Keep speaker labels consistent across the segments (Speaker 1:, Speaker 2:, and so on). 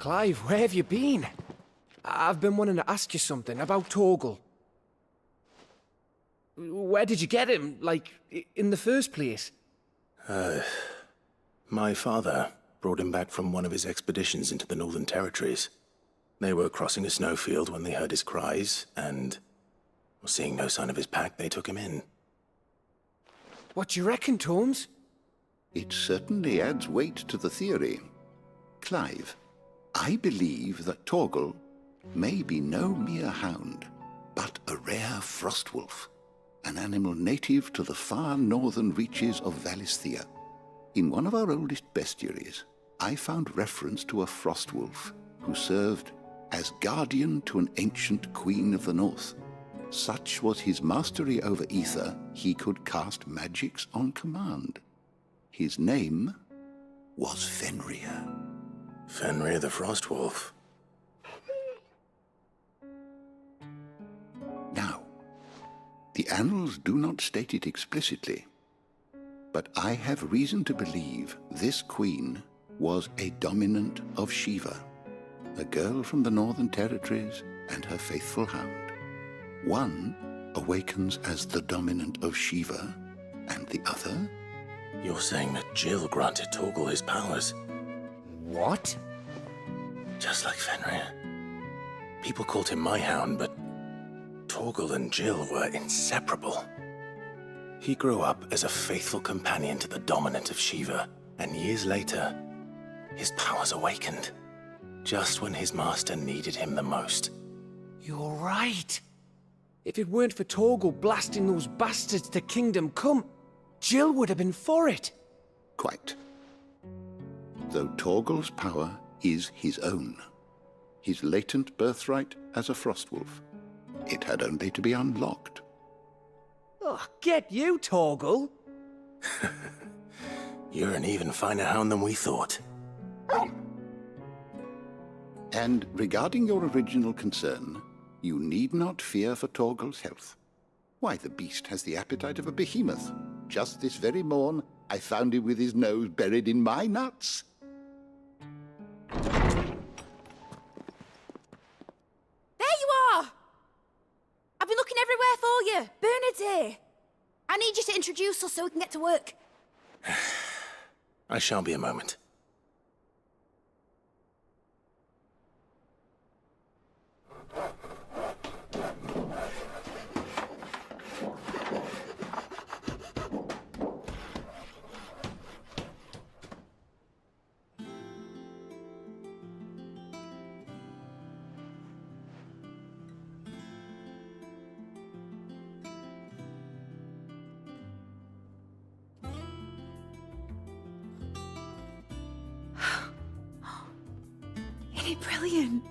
Speaker 1: Clive, where have you been? I've been wanting to ask you something about Torgal. Where did you get him, like, in the first place?
Speaker 2: My father brought him back from one of his expeditions into the Northern Territories. They were crossing a snowfield when they heard his cries, and seeing no sign of his pack, they took him in.
Speaker 1: What do you reckon, Tomes?
Speaker 3: It certainly adds weight to the theory. Clive, I believe that Torgal may be no mere hound, but a rare frostwolf, an animal native to the far northern reaches of Valisthea. In one of our oldest bestiaries, I found reference to a frostwolf who served as guardian to an ancient queen of the north. Such was his mastery over ether, he could cast magics on command. His name was Fenrir.
Speaker 2: Fenrir the Frostwolf.
Speaker 3: Now, the annals do not state it explicitly, but I have reason to believe this queen was a dominant of Shiva, a girl from the Northern Territories and her faithful hound. One awakens as the dominant of Shiva, and the other?
Speaker 2: You're saying that Jill granted Torgal his powers?
Speaker 1: What?
Speaker 2: Just like Fenrir. People called him my hound, but Torgal and Jill were inseparable. He grew up as a faithful companion to the dominant of Shiva, and years later, his powers awakened, just when his master needed him the most.
Speaker 1: You're right. If it weren't for Torgal blasting those bastards to Kingdom Come, Jill would have been for it.
Speaker 3: Quite. Though Torgal's power is his own, his latent birthright as a frostwolf, it had only to be unlocked.
Speaker 1: Oh, get you, Torgal.
Speaker 2: You're an even finer hound than we thought.
Speaker 3: And regarding your original concern, you need not fear for Torgal's health. Why, the beast has the appetite of a behemoth. Just this very morn, I found him with his nose buried in my nuts.
Speaker 4: There you are! I've been looking everywhere for you. Bernard's here. I need you to introduce us so we can get to work.
Speaker 2: I shall be a moment.
Speaker 4: Isn't it brilliant?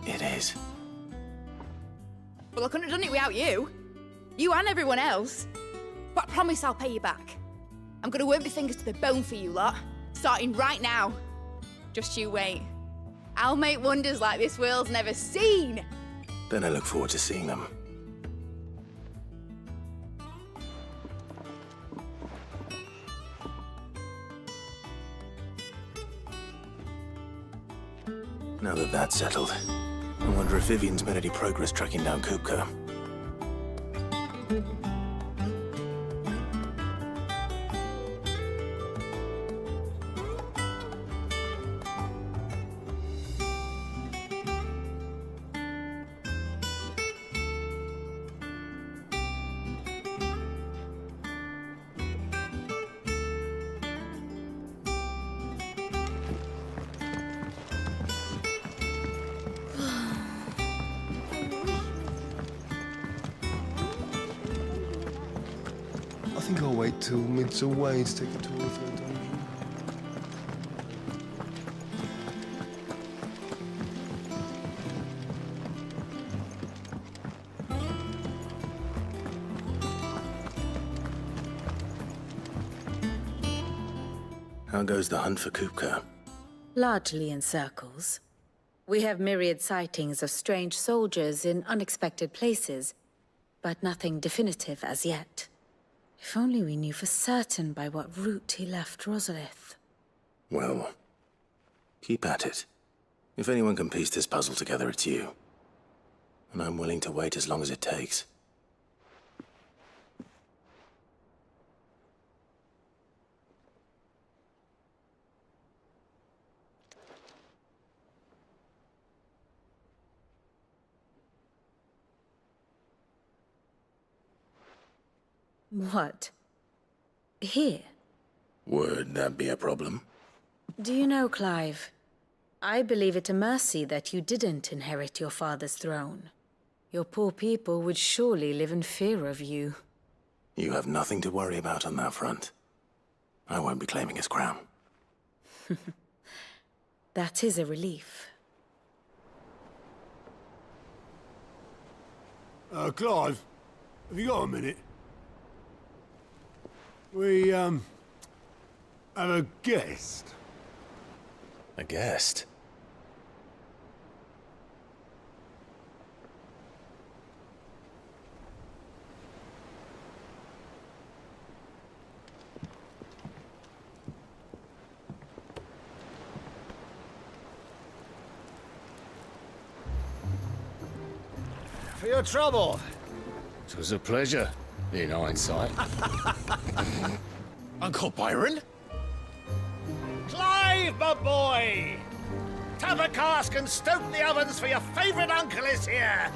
Speaker 2: It is.
Speaker 4: Well, I couldn't have done it without you. You and everyone else. But I promise I'll pay you back. I'm gonna work my fingers to the bone for you lot, starting right now. Just you wait. I'll make wonders like this world's never seen.
Speaker 2: Then I look forward to seeing them. Now that that's settled, I wonder if Vivian's made any progress tracking down Kupka.
Speaker 5: I think I'll wait till mid's away to take a tour of the dungeon.
Speaker 2: How goes the hunt for Kupka?
Speaker 6: Largely in circles. We have myriad sightings of strange soldiers in unexpected places, but nothing definitive as yet. If only we knew for certain by what route he left Rosalith.
Speaker 2: Well, Keep at it. If anyone can piece this puzzle together, it's you. And I'm willing to wait as long as it takes.
Speaker 6: What? Here?
Speaker 2: Would that be a problem?
Speaker 6: Do you know, Clive? I believe it a mercy that you didn't inherit your father's throne. Your poor people would surely live in fear of you.
Speaker 2: You have nothing to worry about on that front. I won't be claiming his crown.
Speaker 6: That is a relief.
Speaker 7: Clive, have you got a minute? We, have a guest.
Speaker 2: A guest?
Speaker 8: For your trouble. It was a pleasure, in hindsight.
Speaker 9: Uncle Byron?
Speaker 8: Clive, my boy! Tap a cask and stoke the ovens, for your favorite uncle is here!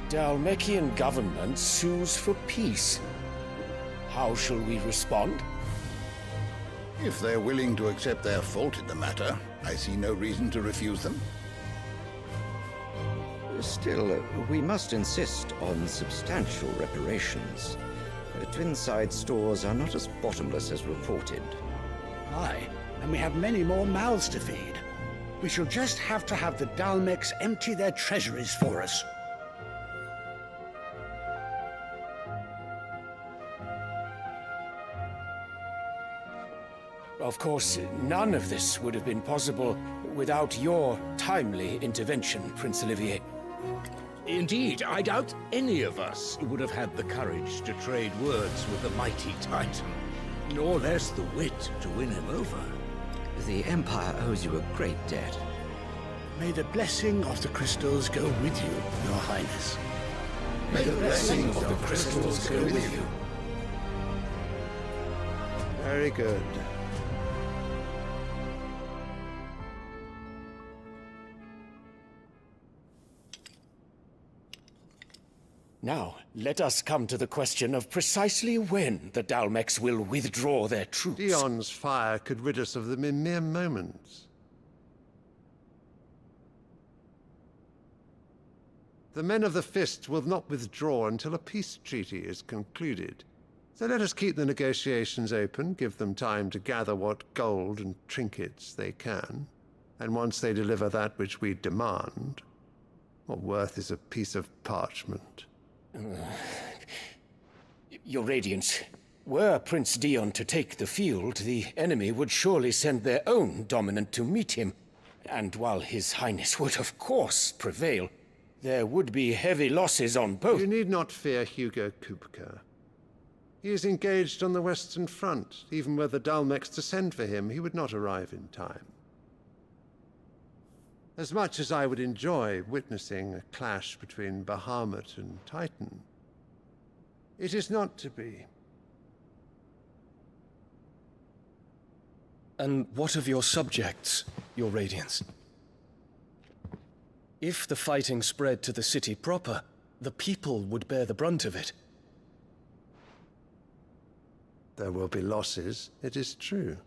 Speaker 1: The Dalmekian government sues for peace. How shall we respond?
Speaker 3: If they're willing to accept their fault in the matter, I see no reason to refuse them.
Speaker 10: Still, we must insist on substantial reparations. Twinside stores are not as bottomless as reported.
Speaker 8: Aye, and we have many more mouths to feed. We shall just have to have the Dalmecs empty their treasuries for us.
Speaker 1: Of course, none of this would have been possible without your timely intervention, Prince Olivier.
Speaker 9: Indeed, I doubt any of us would have had the courage to trade words with the mighty Titan, nor less the wit to win him over.
Speaker 10: The Empire owes you a great debt.
Speaker 8: May the blessing of the crystals go with you, Your Highness.
Speaker 3: May the blessing of the crystals go with you.
Speaker 5: Very good.
Speaker 1: Now, let us come to the question of precisely when the Dalmecs will withdraw their troops.
Speaker 5: Dion's fire could rid us of them in mere moments. The men of the Fist will not withdraw until a peace treaty is concluded. So let us keep the negotiations open, give them time to gather what gold and trinkets they can. And once they deliver that which we demand, what worth is a piece of parchment?
Speaker 1: Your Radiance, were Prince Dion to take the field, the enemy would surely send their own dominant to meet him. And while His Highness would of course prevail, there would be heavy losses on both.
Speaker 5: You need not fear Hugo Kupka. He is engaged on the Western Front. Even were the Dalmecs to send for him, he would not arrive in time. As much as I would enjoy witnessing a clash between Bahamut and Titan, it is not to be.
Speaker 11: And what of your subjects, Your Radiance? If the fighting spread to the city proper, the people would bear the brunt of it.
Speaker 5: There will be losses, it is true.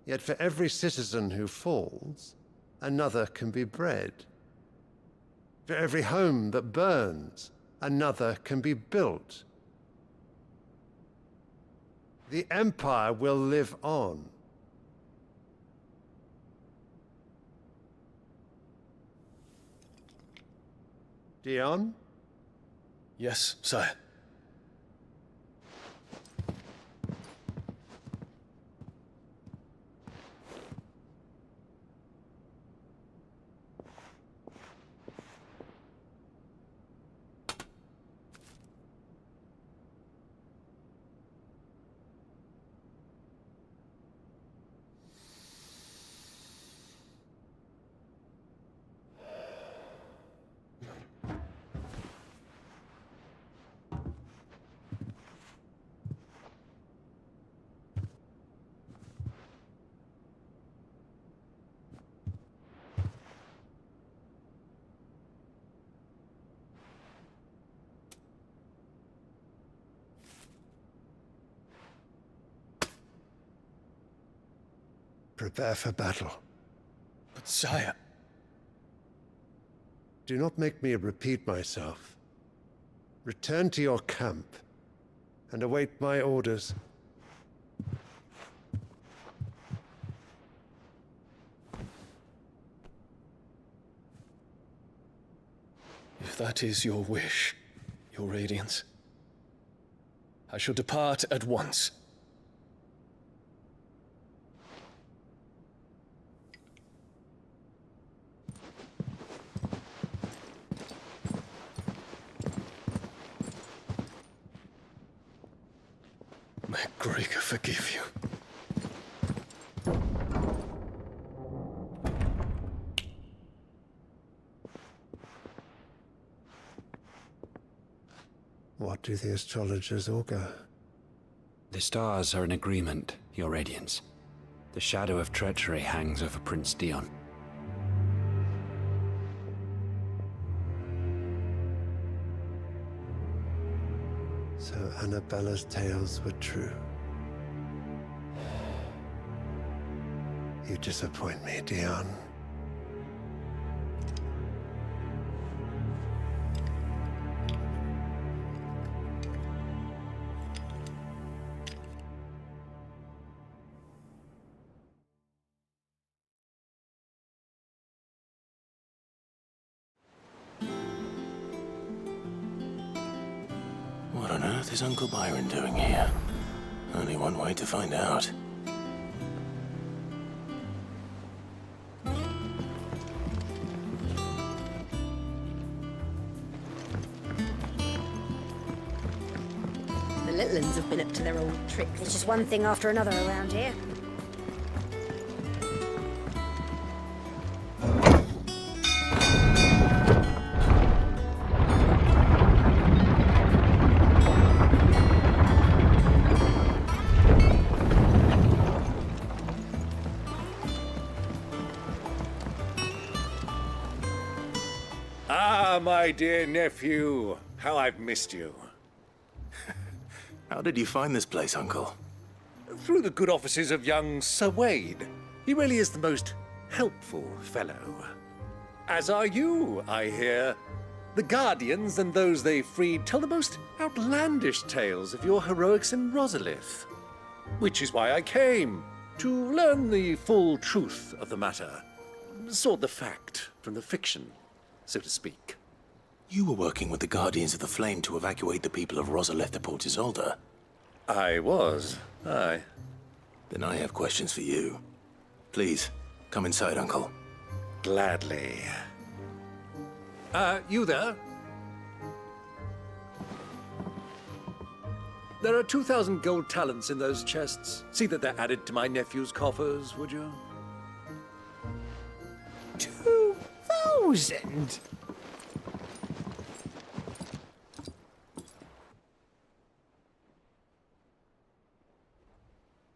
Speaker 5: Yet for every citizen who falls, another can be bred. For every home that burns, another can be built. The Empire will live on. Dion?
Speaker 11: Yes, sire.
Speaker 5: Prepare for battle.
Speaker 11: But sire...
Speaker 5: Do not make me repeat myself. Return to your camp and await my orders.
Speaker 11: If that is your wish, Your Radiance, I shall depart at once. May Gregor forgive you.
Speaker 5: What do the astrologers augur?
Speaker 12: The stars are in agreement, Your Radiance. The shadow of treachery hangs over Prince Dion.
Speaker 5: So Annabella's tales were true. You disappoint me, Dion.
Speaker 2: What on earth is Uncle Byron doing here? Only one way to find out.
Speaker 13: The little ones have been up to their old tricks. It's just one thing after another around here.
Speaker 14: Ah, my dear nephew, how I've missed you.
Speaker 2: How did you find this place, Uncle?
Speaker 14: Through the good offices of young Sir Wade. He really is the most helpful fellow. As are you, I hear. The Guardians and those they freed tell the most outlandish tales of your heroics in Rosalith. Which is why I came, to learn the full truth of the matter. Sort the fact from the fiction, so to speak.
Speaker 2: You were working with the Guardians of the Flame to evacuate the people of Rosalith to Port Isolde.
Speaker 14: I was, aye.
Speaker 2: Then I have questions for you. Please, come inside, Uncle.
Speaker 14: Gladly. You there? There are 2,000 gold talents in those chests. See that they're added to my nephew's coffers, would you?
Speaker 1: 2,000?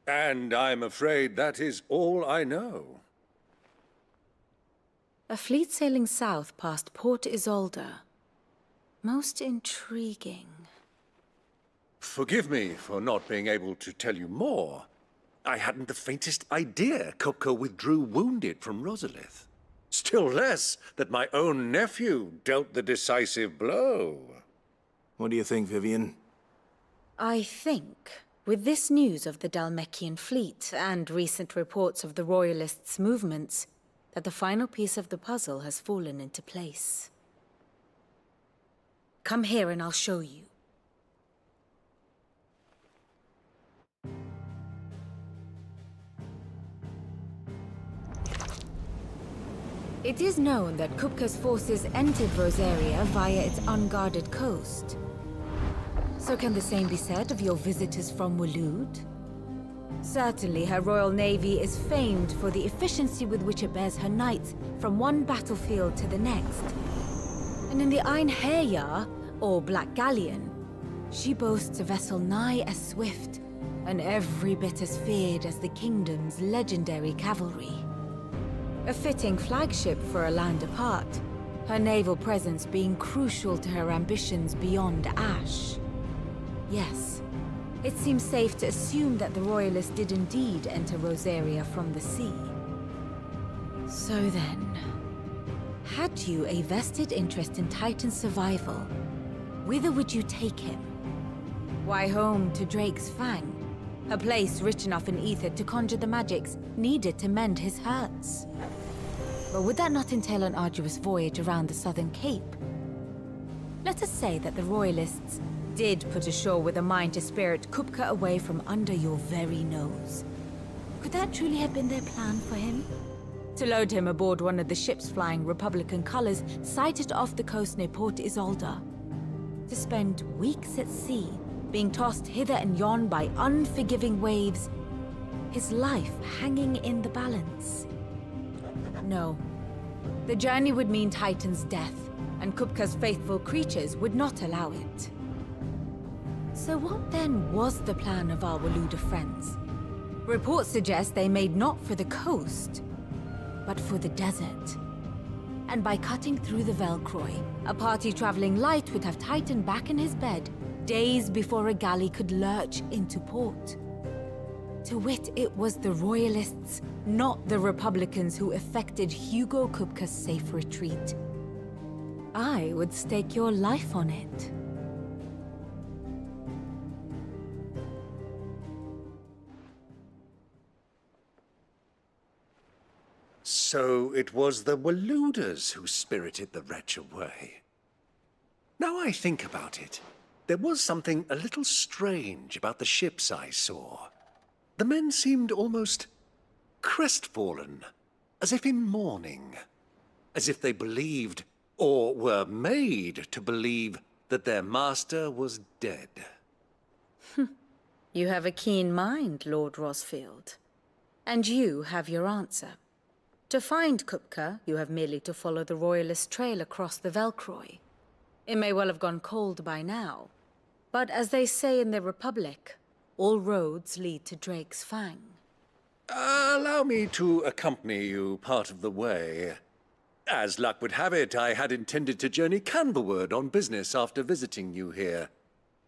Speaker 14: And I'm afraid that is all I know.
Speaker 6: A fleet sailing south past Port Isolde. Most intriguing.
Speaker 14: Forgive me for not being able to tell you more. I hadn't the faintest idea Kopko withdrew wounded from Rosalith. Still less that my own nephew dealt the decisive blow.
Speaker 2: What do you think, Vivian?
Speaker 6: I think With this news of the Dalmekian fleet and recent reports of the Royalists' movements, that the final piece of the puzzle has fallen into place. Come here and I'll show you. It is known that Kupka's forces entered Rosaria via its unguarded coast. So can the same be said of your visitors from Waloed? Certainly, her royal navy is famed for the efficiency with which it bears her knights from one battlefield to the next. And in the Einherjar, or Black Galleon, she boasts a vessel nigh as swift and every bit as feared as the kingdom's legendary cavalry. A fitting flagship for a land apart, her naval presence being crucial to her ambitions beyond Ash. Yes, it seems safe to assume that the Royalists did indeed enter Rosaria from the sea. So then, had you a vested interest in Titan's survival, whither would you take him? Why, home to Drake's Fang, a place rich enough in ether to conjure the magics needed to mend his hurts. But would that not entail an arduous voyage around the Southern Cape? Let us say that the Royalists did put ashore with a mind to spirit Kupka away from under your very nose. Could that truly have been their plan for him? To load him aboard one of the ships flying Republican colors sighted off the coast near Port Isolde? To spend weeks at sea, being tossed hither and yon by unforgiving waves, his life hanging in the balance? No. The journey would mean Titan's death, and Kupka's faithful creatures would not allow it. So what then was the plan of our Waluda friends? Reports suggest they made not for the coast, but for the desert. And by cutting through the Velcroy, a party traveling light would have Titan back in his bed days before a galley could lurch into port. To wit, it was the Royalists, not the Republicans, who effected Hugo Kupka's safe retreat. I would stake your life on it.
Speaker 14: So it was the Waludas who spirited the wretch away. Now I think about it, there was something a little strange about the ships I saw. The men seemed almost crestfallen, as if in mourning, as if they believed, or were made to believe, that their master was dead.
Speaker 6: You have a keen mind, Lord Rosfield. And you have your answer. To find Kupka, you have merely to follow the Royalist trail across the Velcroy. It may well have gone cold by now, but as they say in the Republic, all roads lead to Drake's Fang.
Speaker 14: Allow me to accompany you part of the way. As luck would have it, I had intended to journey Canberward on business after visiting you here.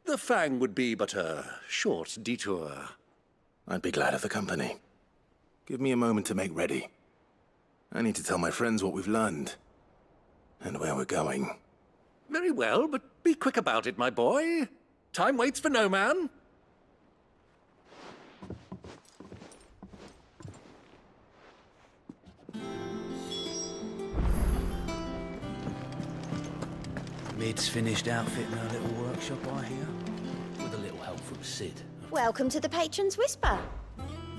Speaker 14: The Fang would be but a short detour.
Speaker 2: I'd be glad of the company. Give me a moment to make ready. I need to tell my friends what we've learned, and where we're going.
Speaker 14: Very well, but be quick about it, my boy. Time waits for no man.
Speaker 9: Mid's finished outfitting her little workshop, I hear. With a little help from Sid.
Speaker 13: Welcome to the Patron's Whisper.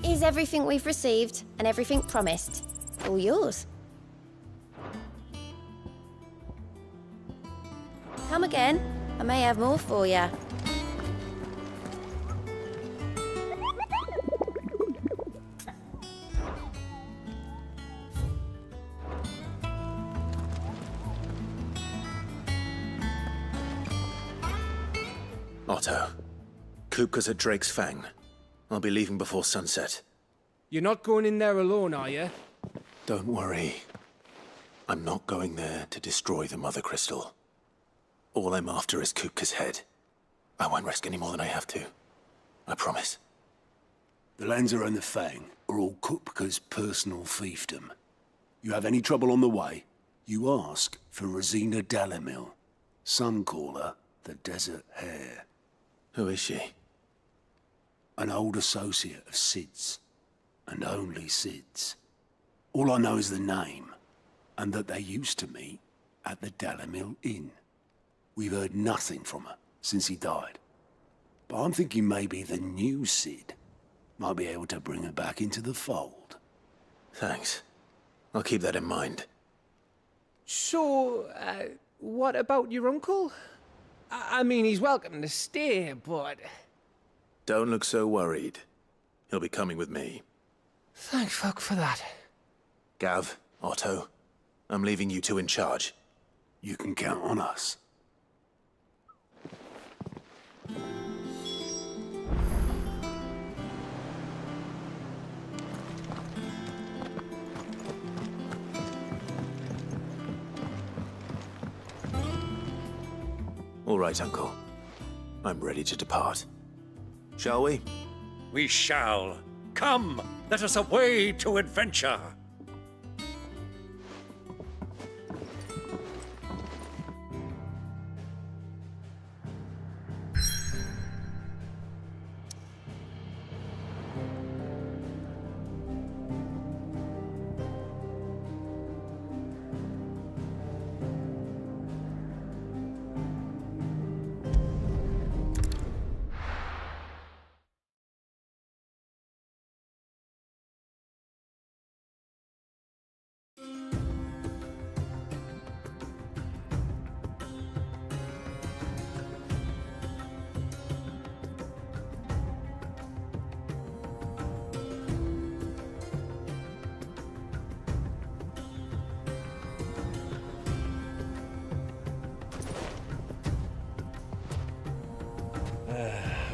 Speaker 13: Is everything we've received and everything promised all yours? Come again. I may have more for you.
Speaker 2: Otto, Kupka's at Drake's Fang. I'll be leaving before sunset.
Speaker 15: You're not going in there alone, are you?
Speaker 2: Don't worry. I'm not going there to destroy the Mother Crystal. All I'm after is Kupka's head. I won't risk any more than I have to. I promise.
Speaker 7: The Lanza and the Fang are all Kupka's personal fiefdom. You have any trouble on the way, you ask for Rosina Dalamil, Suncaller, the Desert Hare.
Speaker 2: Who is she?
Speaker 7: an old associate of Sid's, and only Sid's. All I know is the name, and that they used to meet at the Dalamil Inn. We've heard nothing from her since he died. But I'm thinking maybe the new Sid might be able to bring her back into the fold.
Speaker 2: Thanks. I'll keep that in mind.
Speaker 15: So, what about your uncle? I mean, he's welcome to stay, but...
Speaker 2: Don't look so worried. He'll be coming with me.
Speaker 15: Thank fuck for that.
Speaker 2: Gav, Otto, I'm leaving you two in charge.
Speaker 7: You can count on us.
Speaker 2: All right, Uncle. I'm ready to depart. Shall we?
Speaker 14: We shall. Come, let us away to adventure.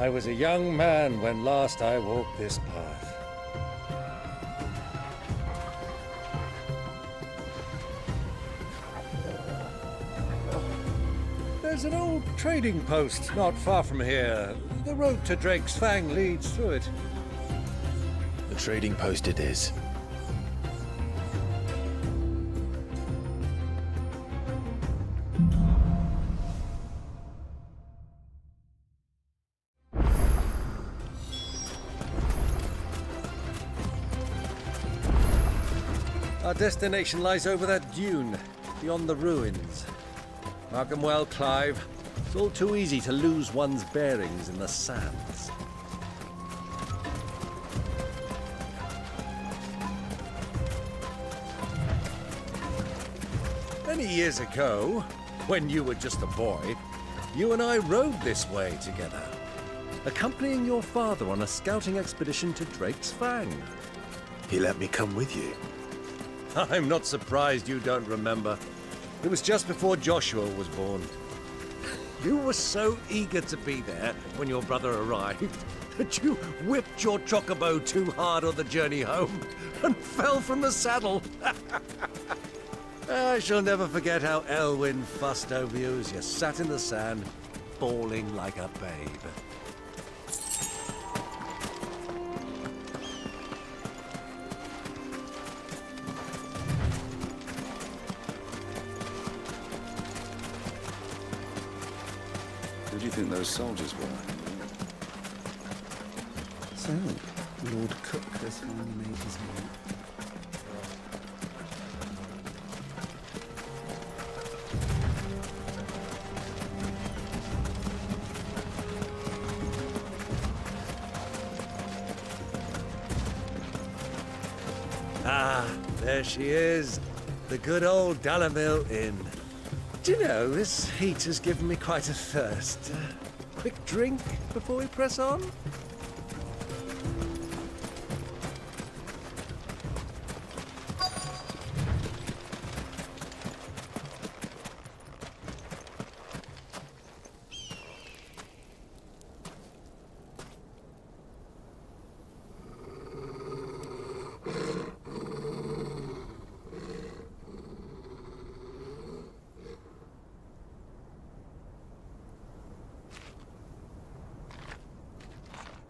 Speaker 14: I was a young man when last I walked this path. There's an old trading post not far from here. The road to Drake's Fang leads through it.
Speaker 2: The trading post it is.
Speaker 14: Our destination lies over that dune, beyond the ruins. Mark 'em well, Clive. It's all too easy to lose one's bearings in the sands. Many years ago, when you were just a boy, you and I rode this way together, accompanying your father on a scouting expedition to Drake's Fang.
Speaker 2: He let me come with you.
Speaker 14: I'm not surprised you don't remember. It was just before Joshua was born. You were so eager to be there when your brother arrived that you whipped your chocobo too hard on the journey home and fell from the saddle. I shall never forget how Elwyn fussed over you as you sat in the sand, bawling like a babe.
Speaker 16: Who do you think those soldiers were?
Speaker 17: So, Lord Cook has finally made his mark.
Speaker 14: Ah, there she is. The good old Dalamil Inn. Do you know, this heat has given me quite a thirst. Quick drink before we press on?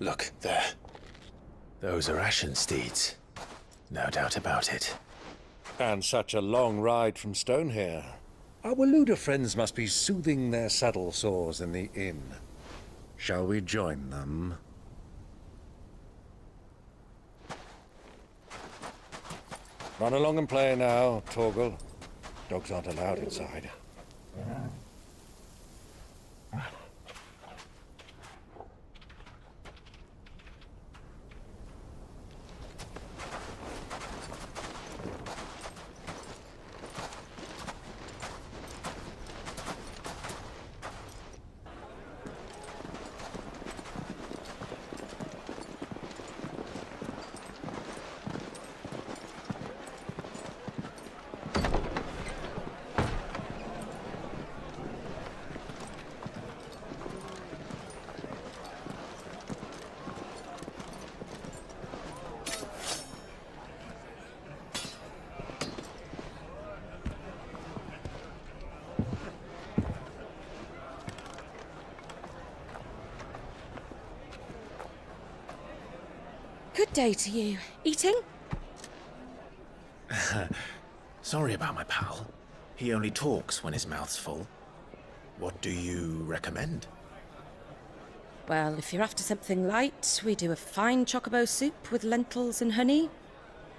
Speaker 2: Look, there. Those are Ashen steeds. No doubt about it.
Speaker 14: And such a long ride from Stonehere. Our Waluda friends must be soothing their saddle sores in the inn. Shall we join them? Run along and play now, Torgal. Dogs aren't allowed inside.
Speaker 18: Good day to you. Eating?
Speaker 2: Sorry about my pal. He only talks when his mouth's full. What do you recommend?
Speaker 18: Well, if you're after something light, we do a fine chocobo soup with lentils and honey.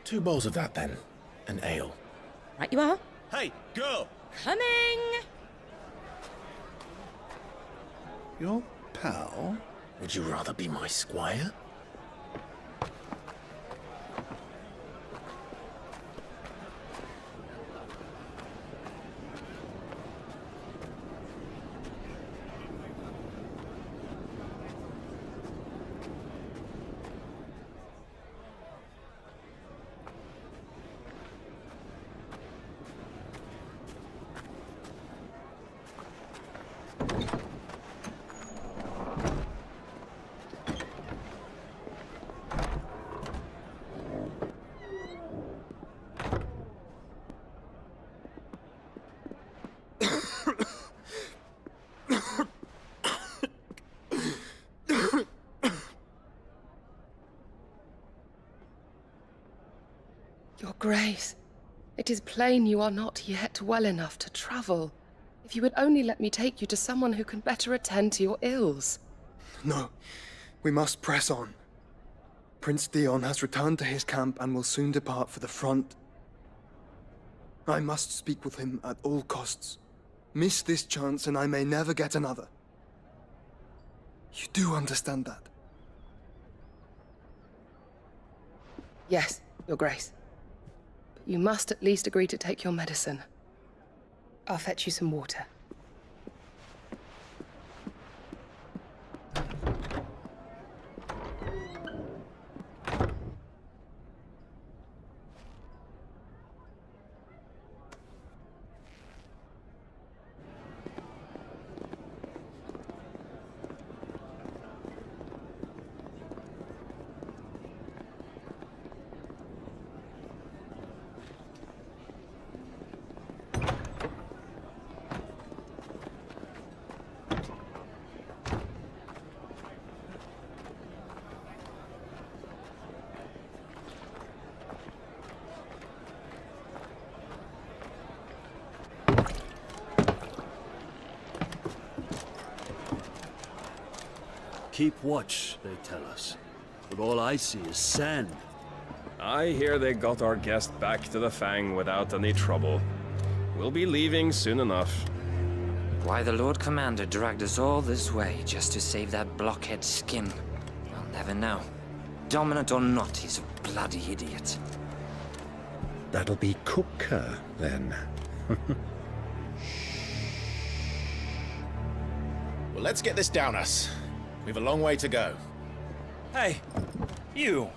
Speaker 2: 2 bowls of that, then. An ale.
Speaker 18: Right you are.
Speaker 2: Hey, girl!
Speaker 18: Coming!
Speaker 16: Your pal?
Speaker 2: Would you rather be my squire?
Speaker 19: Your Grace, it is plain you are not yet well enough to travel. If you would only let me take you to someone who can better attend to your ills.
Speaker 20: No, we must press on. Prince Dion has returned to his camp and will soon depart for the front. I must speak with him at all costs. Miss this chance and I may never get another. You do understand that?
Speaker 19: Yes, Your Grace. But you must at least agree to take your medicine. I'll fetch you some water.
Speaker 7: Keep watch, they tell us. But all I see is sand.
Speaker 11: I hear they got our guest back to the Fang without any trouble. We'll be leaving soon enough.
Speaker 10: Why the Lord Commander dragged us all this way just to save that blockhead Skim, I'll never know. Dominant or not, he's a bloody idiot.
Speaker 9: That'll be Cooker, then.
Speaker 2: Well, let's get this down us. We've a long way to go.
Speaker 21: Hey, you!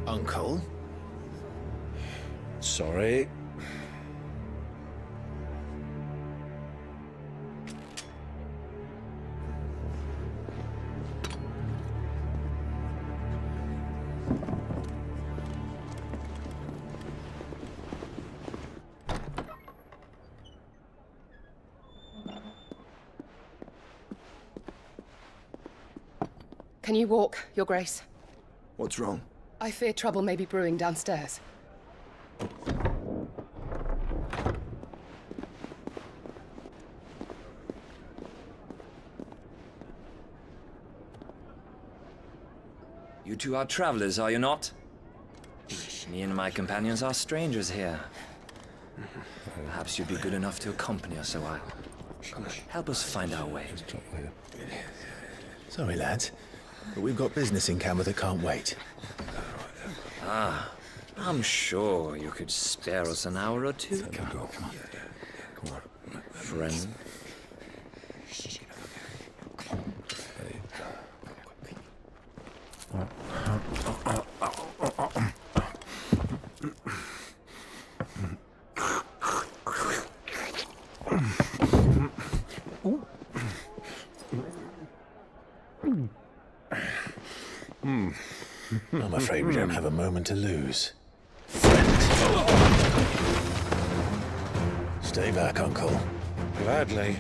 Speaker 2: Uncle?
Speaker 14: Sorry.
Speaker 19: Can you walk, Your Grace?
Speaker 20: What's wrong?
Speaker 19: I fear trouble may be brewing downstairs.
Speaker 10: You two are travelers, are you not? Me and my companions are strangers here. Perhaps you'd be good enough to accompany us a while. Help us find our way.
Speaker 2: Sorry, lads, but we've got business in camera that can't wait.
Speaker 10: Ah, I'm sure you could spare us an hour or two.
Speaker 2: Come on.
Speaker 10: Friend.
Speaker 2: I'm afraid we don't have a moment to lose. Stay back, Uncle.
Speaker 14: Gladly.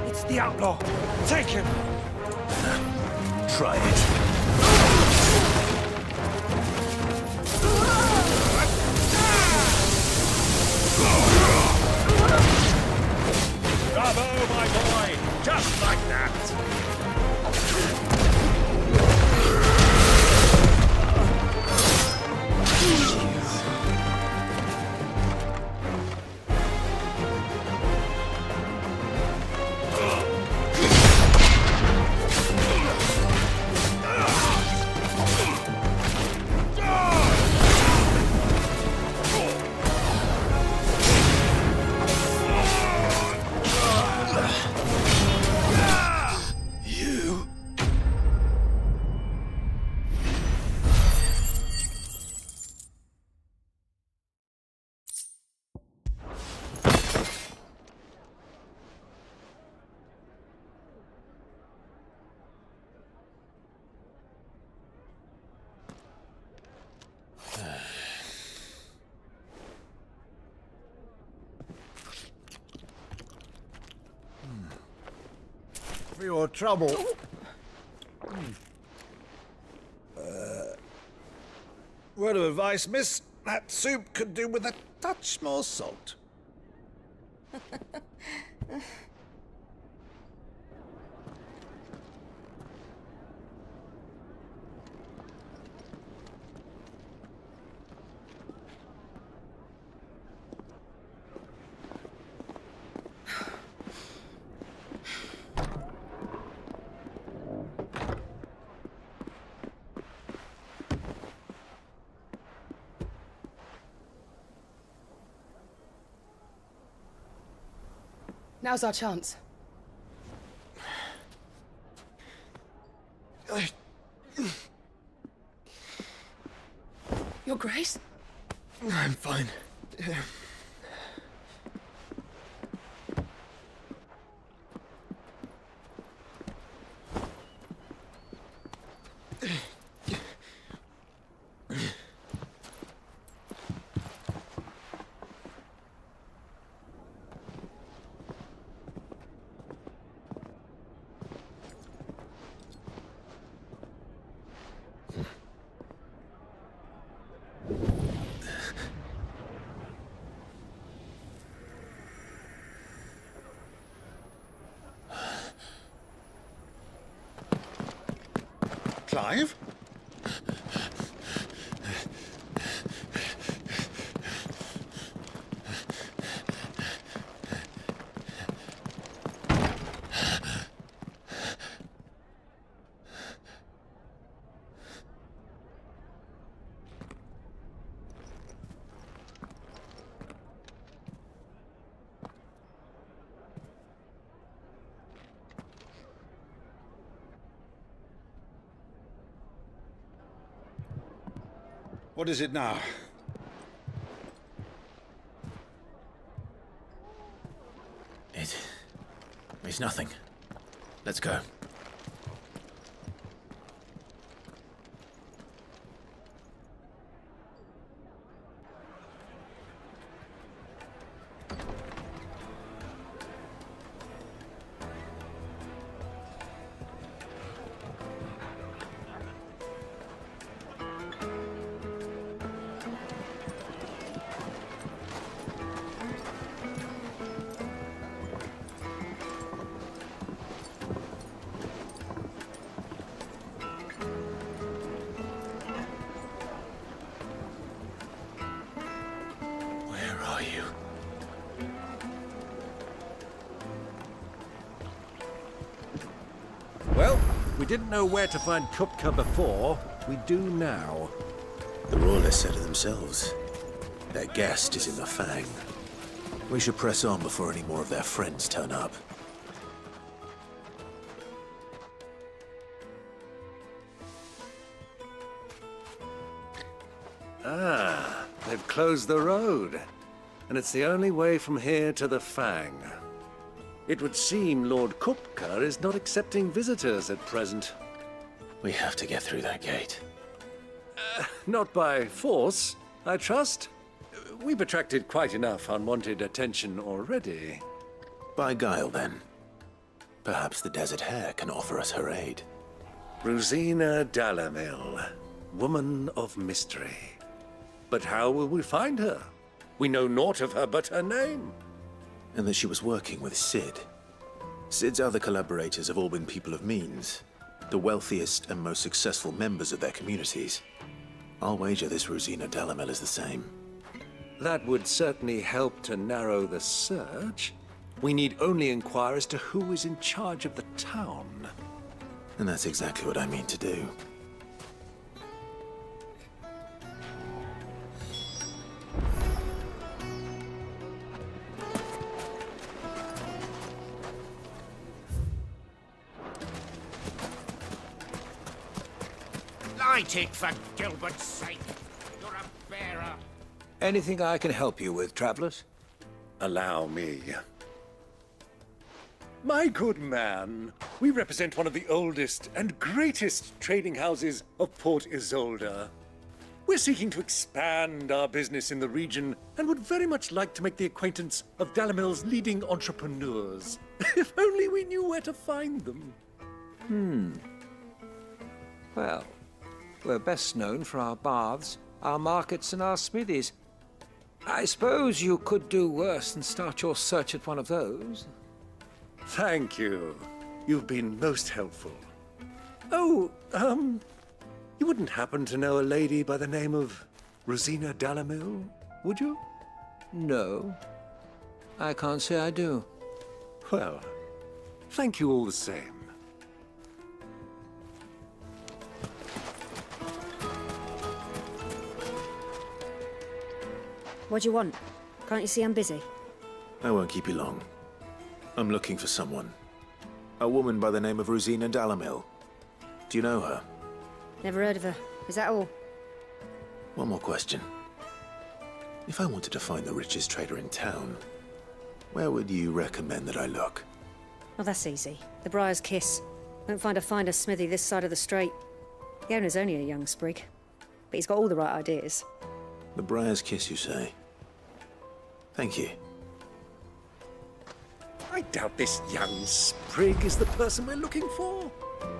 Speaker 21: It's the outlaw. Take him.
Speaker 2: Try it.
Speaker 9: Bravo, my boy! Just like that!
Speaker 16: For your trouble. Word of advice, miss. That soup could do with a touch more salt.
Speaker 19: Now's our chance. Your Grace?
Speaker 20: I'm fine.
Speaker 16: Clive? What is it now?
Speaker 2: It's nothing. Let's go.
Speaker 14: We didn't know where to find Kupka before. We do now.
Speaker 2: The Royalists said it themselves. Their guest is in the Fang. We should press on before any more of their friends turn up.
Speaker 14: Ah, they've closed the road. And it's the only way from here to the Fang. It would seem Lord Kupka is not accepting visitors at present.
Speaker 2: We have to get through that gate.
Speaker 14: Not by force, I trust. We've attracted quite enough unwanted attention already.
Speaker 2: By guile, then. Perhaps the Desert Hare can offer us her aid.
Speaker 14: Rosina Dalamil, woman of mystery. But how will we find her? We know naught of her but her name.
Speaker 2: And that she was working with Cid. Cid's other collaborators have all been people of means, the wealthiest and most successful members of their communities. I'll wager this Rosina Dalamil is the same.
Speaker 14: That would certainly help to narrow the search. We need only inquire as to who is in charge of the town.
Speaker 2: And that's exactly what I mean to do.
Speaker 9: Light it, for Gilbert's sake. You're a bearer.
Speaker 14: Anything I can help you with, travelers? Allow me. My good man, we represent one of the oldest and greatest trading houses of Port Isolde. We're seeking to expand our business in the region and would very much like to make the acquaintance of Dalamil's leading entrepreneurs. If only we knew where to find them.
Speaker 15: Well, we're best known for our baths, our markets, and our smithies. I suppose you could do worse than start your search at one of those.
Speaker 14: Thank you. You've been most helpful. Oh, you wouldn't happen to know a lady by the name of Rosina Dalamil, would you?
Speaker 15: No, I can't say I do.
Speaker 14: Well, thank you all the same.
Speaker 4: What do you want? Can't you see I'm busy?
Speaker 2: I won't keep you long. I'm looking for someone. A woman by the name of Rosina Dalamil. Do you know her?
Speaker 4: Never heard of her. Is that all?
Speaker 2: One more question. If I wanted to find the richest trader in town, where would you recommend that I look?
Speaker 4: Oh, that's easy. The Briar's Kiss. Won't find a finer smithy this side of the strait. The owner's only a young sprig, but he's got all the right ideas.
Speaker 2: The Briar's Kiss, you say? Thank you.
Speaker 14: I doubt this young sprig is the person we're looking for.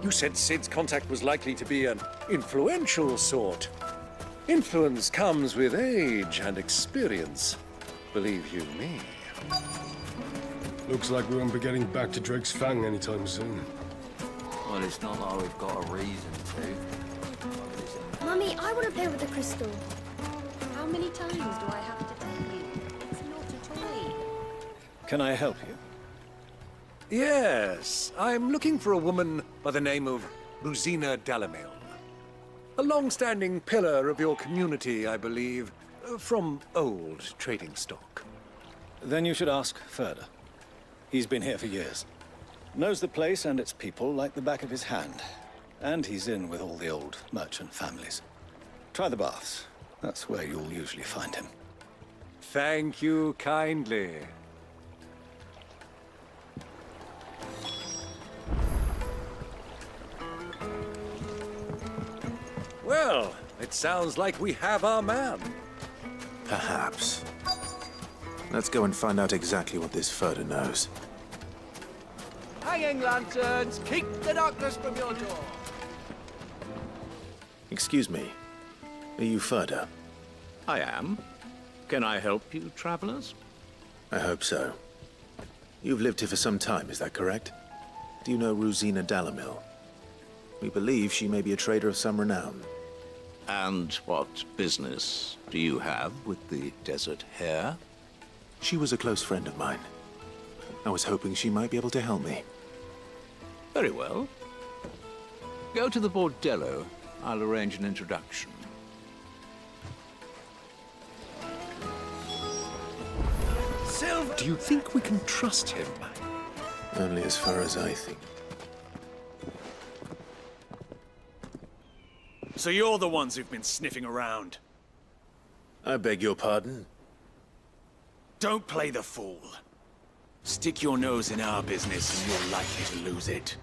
Speaker 14: You said Cid's contact was likely to be an influential sort. Influence comes with age and experience, believe you me.
Speaker 22: Looks like we won't be getting back to Drake's Fang anytime soon.
Speaker 23: Well, it's not like we've got a reason to.
Speaker 13: Mummy, I want to play with the crystal. How many times do I have to tell you? It's not a toy.
Speaker 16: Can I help you?
Speaker 14: Yes, I'm looking for a woman by the name of Rosina Dalamil. A long-standing pillar of your community, I believe, from old trading stock.
Speaker 16: Then you should ask Ferda. He's been here for years. Knows the place and its people like the back of his hand. And he's in with all the old merchant families. Try the baths. That's where you'll usually find him.
Speaker 14: Thank you kindly. Well, it sounds like we have our man.
Speaker 2: Perhaps. Let's go and find out exactly what this Ferda knows.
Speaker 15: Hanging lanterns, keep the darkness from your door.
Speaker 2: Excuse me. Are you Ferda?
Speaker 24: I am. Can I help you, travelers?
Speaker 2: I hope so. You've lived here for some time, is that correct? Do you know Rosina Dalamil? We believe she may be a trader of some renown.
Speaker 24: And what business do you have with the Desert Hare?
Speaker 2: She was a close friend of mine. I was hoping she might be able to help me.
Speaker 24: Very well. Go to the bordello. I'll arrange an introduction.
Speaker 14: Sylv, do you think we can trust him?
Speaker 2: Only as far as I think.
Speaker 3: So you're the ones who've been sniffing around?
Speaker 2: I beg your pardon?
Speaker 3: Don't play the fool. Stick your nose in our business and you're likely to lose it.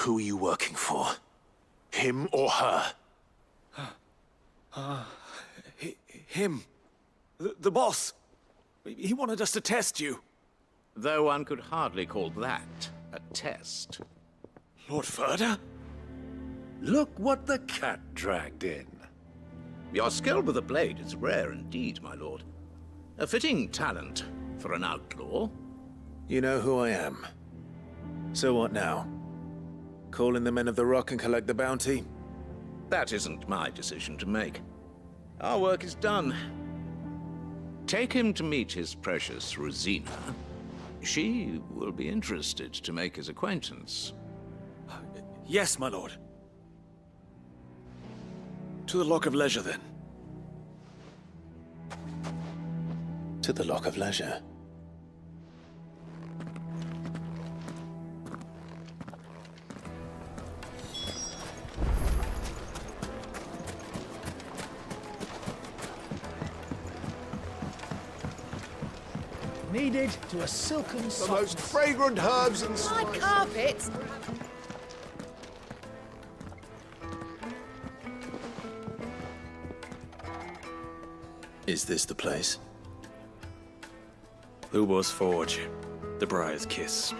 Speaker 2: Who are you working for? Him or her?
Speaker 3: Him. The boss. He wanted us to test you.
Speaker 24: Though one could hardly call that a test.
Speaker 14: Lord Ferda? Look what the cat dragged in.
Speaker 24: Your skill with the blade is rare indeed, my lord. A fitting talent for an outlaw.
Speaker 2: You know who I am. So what now? Call in the Men of the Rock and collect the bounty?
Speaker 24: That isn't my decision to make. Our work is done. Take him to meet his precious Rosina. She will be interested to make his acquaintance.
Speaker 3: Yes, my lord. To the Lock of Leisure, then.
Speaker 2: To the Lock of Leisure.
Speaker 9: Needed to a silken
Speaker 5: The most fragrant herbs and
Speaker 19: My
Speaker 5: spices.
Speaker 19: carpets!
Speaker 2: Is this the place?
Speaker 3: Lubor's Forge. The Briar's Kiss.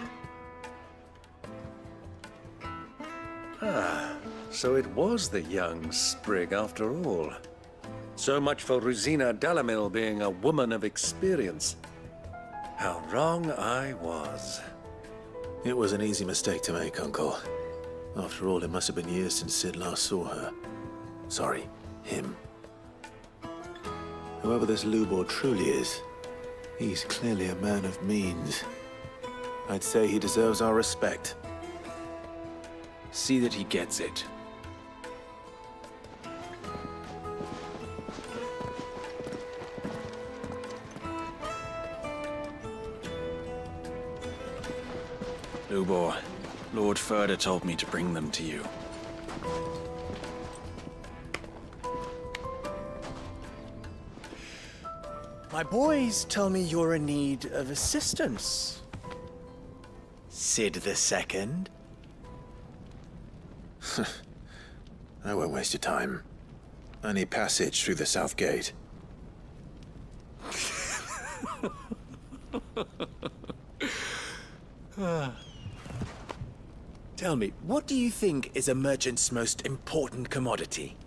Speaker 14: Ah, so it was the young sprig after all. So much for Rosina Dalamil being a woman of experience. How wrong I was.
Speaker 2: It was an easy mistake to make, Uncle. After all, it must have been years since Sid last saw her. Sorry, him. Whoever this Lubor truly is, he's clearly a man of means. I'd say he deserves our respect.
Speaker 3: See that he gets it. Lubor, Lord Ferda told me to bring them to you.
Speaker 1: My boys tell me you're in need of assistance. Sid the Second.
Speaker 2: I won't waste your time. I need passage through the south gate.
Speaker 1: Tell me, what do you think is a merchant's most important commodity?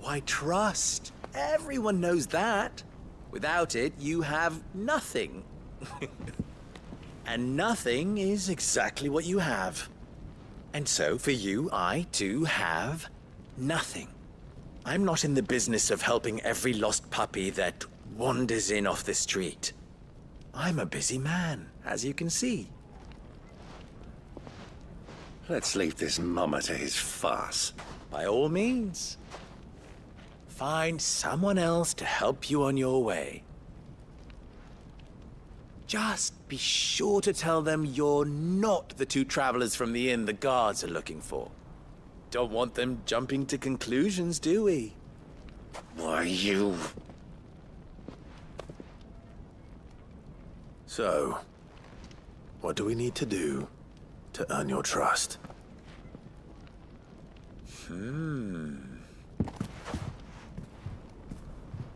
Speaker 1: Why, trust. Everyone knows that. Without it, you have nothing. And nothing is exactly what you have. And so, for you, I, too, have nothing. I'm not in the business of helping every lost puppy that wanders in off the street. I'm a busy man, as you can see.
Speaker 7: Let's leave this mummer to his farce.
Speaker 1: By all means. Find someone else to help you on your way. Just be sure to tell them you're not the two travelers from the inn the guards are looking for. Don't want them jumping to conclusions, do we?
Speaker 7: Why, you...
Speaker 2: So, what do we need to do to earn your trust?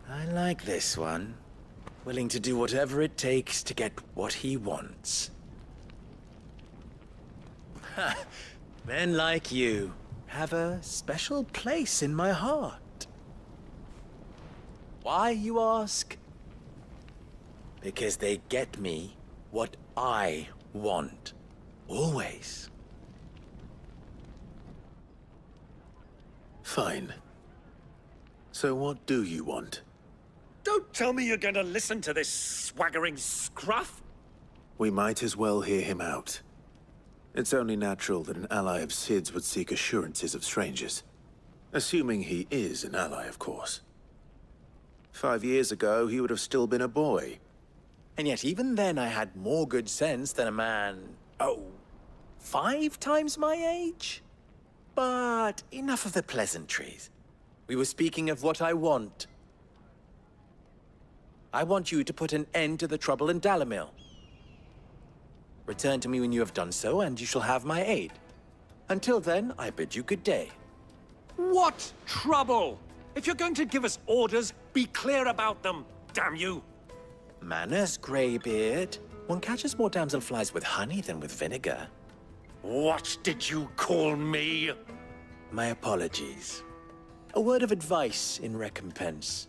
Speaker 1: I like this one. Willing to do whatever it takes to get what he wants. Ha! Men like you have a special place in my heart. Why, you ask? Because they get me what I want. Always.
Speaker 2: Fine. So what do you want?
Speaker 14: Don't tell me you're going to listen to this swaggering scruff!
Speaker 2: We might as well hear him out. It's only natural that an ally of Sid's would seek assurances of strangers. Assuming he is an ally, of course. 5 years ago, he would have still been a boy.
Speaker 1: And yet even then I had more good sense than a man, 5 times my age? But enough of the pleasantries. We were speaking of what I want. I want you to put an end to the trouble in Dalamil. Return to me when you have done so, and you shall have my aid. Until then, I bid you good day.
Speaker 14: What trouble? If you're going to give us orders, be clear about them, damn you!
Speaker 1: Manners, Greybeard. One catches more damselflies with honey than with vinegar.
Speaker 14: What did you call me?
Speaker 1: My apologies. A word of advice in recompense.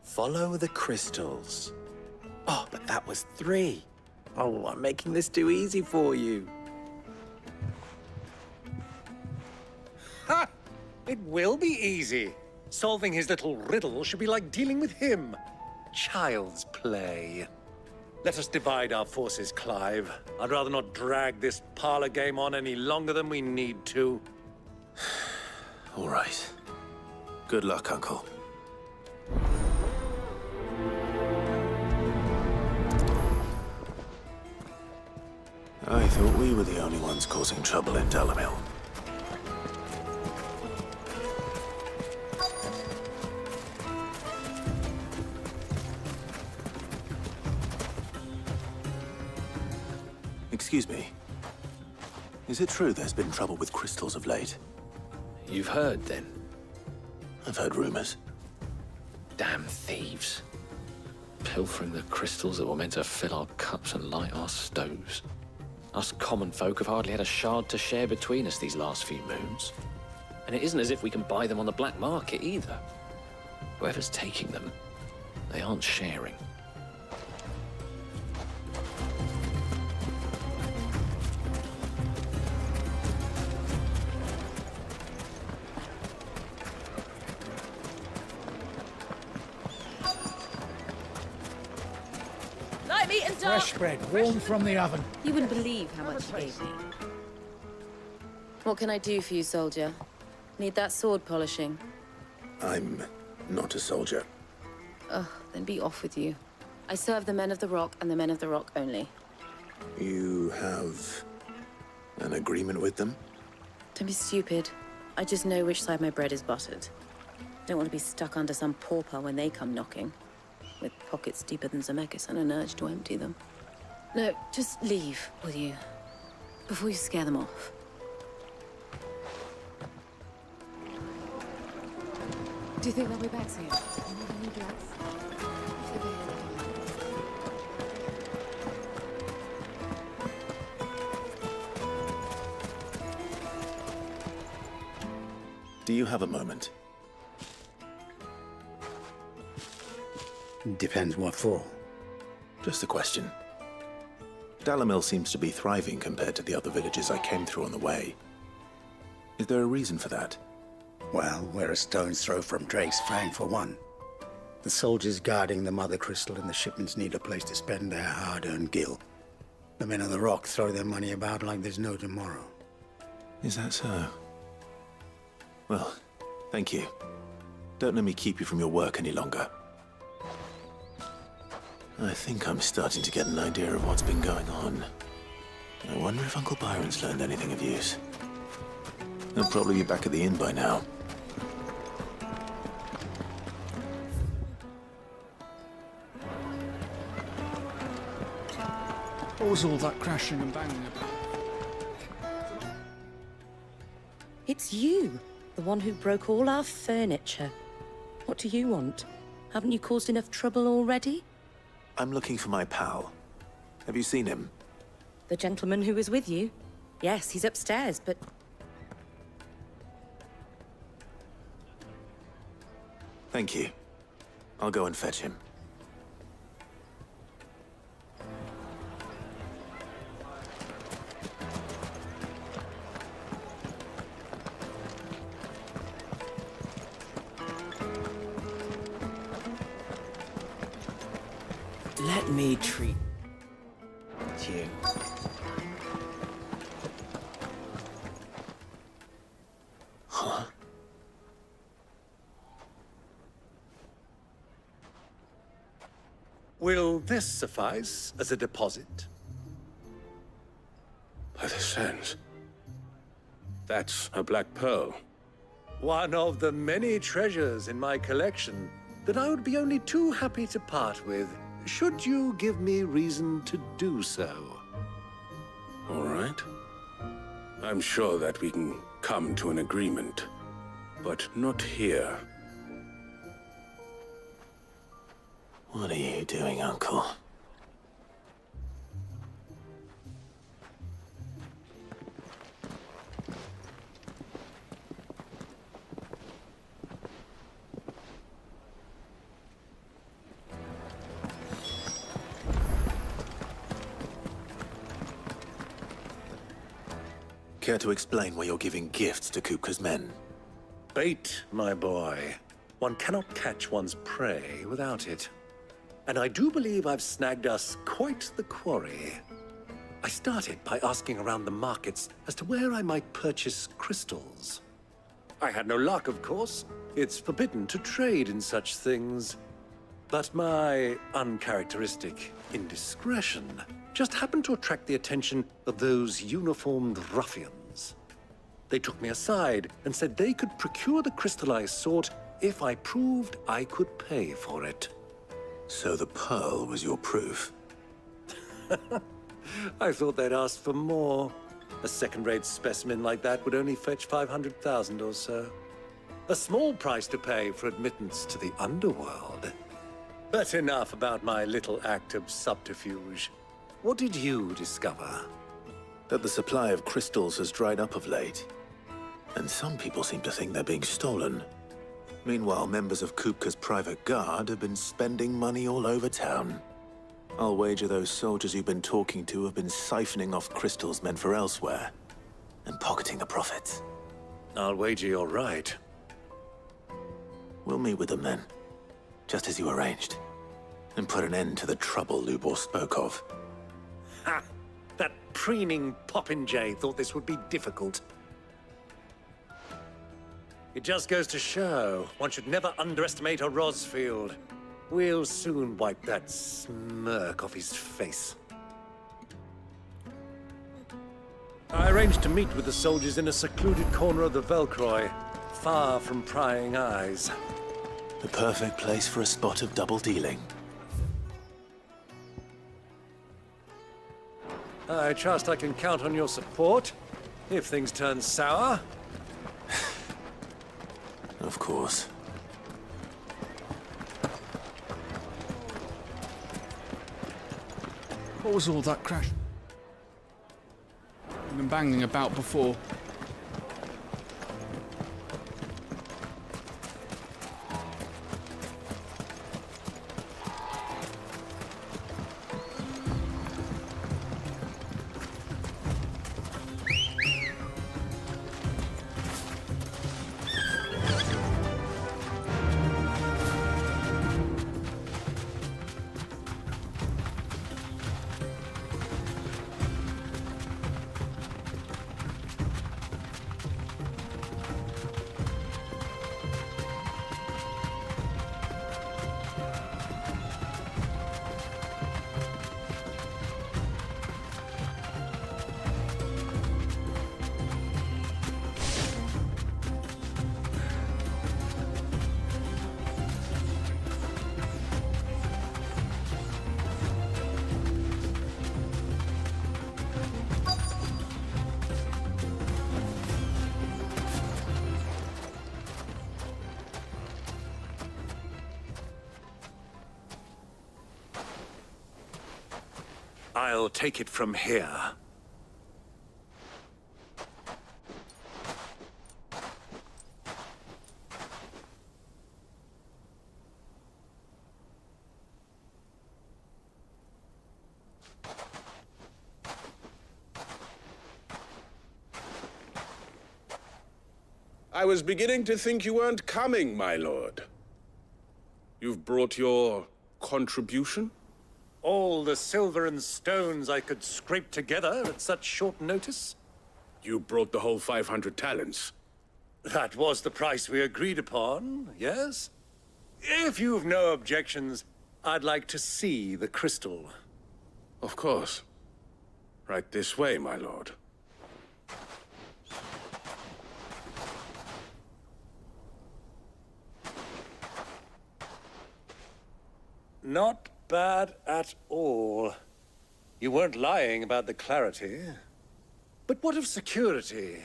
Speaker 1: Follow the crystals. Oh, but that was 3. Oh, I'm making this too easy for you.
Speaker 14: Ha! It will be easy. Solving his little riddle should be like dealing with him. Child's play. Let us divide our forces, Clive. I'd rather not drag this parlor game on any longer than we need to.
Speaker 2: All right. Good luck, Uncle. I thought we were the only ones causing trouble in Dalamil. Excuse me. Is it true there's been trouble with crystals of late?
Speaker 11: You've heard, then?
Speaker 2: I've heard rumors.
Speaker 11: Damn thieves. Pilfering the crystals that were meant to fill our cups and light our stoves. Us common folk have hardly had a shard to share between us these last few moons. And it isn't as if we can buy them on the black market either. Whoever's taking them, they aren't sharing.
Speaker 18: Light meat and
Speaker 21: Fresh bread, warm from the oven.
Speaker 18: You wouldn't believe how much he gave me. What can I do for you, soldier? Need that sword polishing?
Speaker 2: I'm not a soldier.
Speaker 18: Ugh, then be off with you. I serve the men of the Rock and the men of the Rock only.
Speaker 2: You have an agreement with them?
Speaker 18: Don't be stupid. I just know which side my bread is buttered. Don't want to be stuck under some pauper when they come knocking, with pockets deeper than Zemeckis and an urge to empty them. No, just leave, will you? Before you scare them off.
Speaker 6: Do you think they'll be back soon? Any dress?
Speaker 2: Do you have a moment?
Speaker 8: Depends what for.
Speaker 2: Just a question. Dalamil seems to be thriving compared to the other villages I came through on the way. Is there a reason for that?
Speaker 8: Well, we're a stone's throw from Drake's Fang, for one. The soldiers guarding the Mother Crystal and the shipments need a place to spend their hard-earned gil. The men of the Rock throw their money about like there's no tomorrow.
Speaker 2: Is that so? Well, thank you. Don't let me keep you from your work any longer. I think I'm starting to get an idea of what's been going on. I wonder if Uncle Byron's learned anything of use. He'll probably be back at the inn by now.
Speaker 21: What was all that crashing and banging about?
Speaker 18: It's you, the one who broke all our furniture. What do you want? Haven't you caused enough trouble already?
Speaker 2: I'm looking for my pal. Have you seen him?
Speaker 18: The gentleman who was with you? Yes, he's upstairs, but...
Speaker 2: Thank you. I'll go and fetch him.
Speaker 1: Let me treat you.
Speaker 2: Huh?
Speaker 14: Will this suffice as a deposit?
Speaker 22: By the sands. That's a black pearl.
Speaker 14: One of the many treasures in my collection that I would be only too happy to part with, should you give me reason to do so.
Speaker 22: All right. I'm sure that we can come to an agreement, but not here.
Speaker 2: What are you doing, Uncle? Care to explain why you're giving gifts to Kupka's men?
Speaker 14: Bait, my boy. One cannot catch one's prey without it. And I do believe I've snagged us quite the quarry. I started by asking around the markets as to where I might purchase crystals. I had no luck, of course. It's forbidden to trade in such things. But my uncharacteristic indiscretion just happened to attract the attention of those uniformed ruffians. They took me aside and said they could procure the crystal I sought if I proved I could pay for it.
Speaker 2: So the pearl was your proof?
Speaker 14: I thought they'd ask for more. A second-rate specimen like that would only fetch 500,000 or so. A small price to pay for admittance to the underworld. But enough about my little act of subterfuge. What did you discover?
Speaker 2: That the supply of crystals has dried up of late. And some people seem to think they're being stolen. Meanwhile, members of Kupka's private guard have been spending money all over town. I'll wager those soldiers you've been talking to have been siphoning off crystals meant for elsewhere, and pocketing the profits.
Speaker 14: I'll wager you're right.
Speaker 2: We'll meet with them then, just as you arranged, and put an end to the trouble Lubor spoke of.
Speaker 14: Ha! That preening popinjay thought this would be difficult. It just goes to show one should never underestimate a Rosfield. We'll soon wipe that smirk off his face. I arranged to meet with the soldiers in a secluded corner of the Velcroy, far from prying eyes.
Speaker 2: The perfect place for a spot of double dealing.
Speaker 14: I trust I can count on your support if things turn sour.
Speaker 2: Of course.
Speaker 21: What was all that crash and banging about before?
Speaker 14: I'll take it from here.
Speaker 22: I was beginning to think you weren't coming, my lord. You've brought your contribution?
Speaker 14: All the silver and stones I could scrape together at such short notice?
Speaker 22: You brought the whole 500 talents.
Speaker 14: That was the price we agreed upon, yes? If you've no objections, I'd like to see the crystal.
Speaker 22: Of course. Right this way, my lord.
Speaker 14: Not bad at all. You weren't lying about the clarity. But what of security?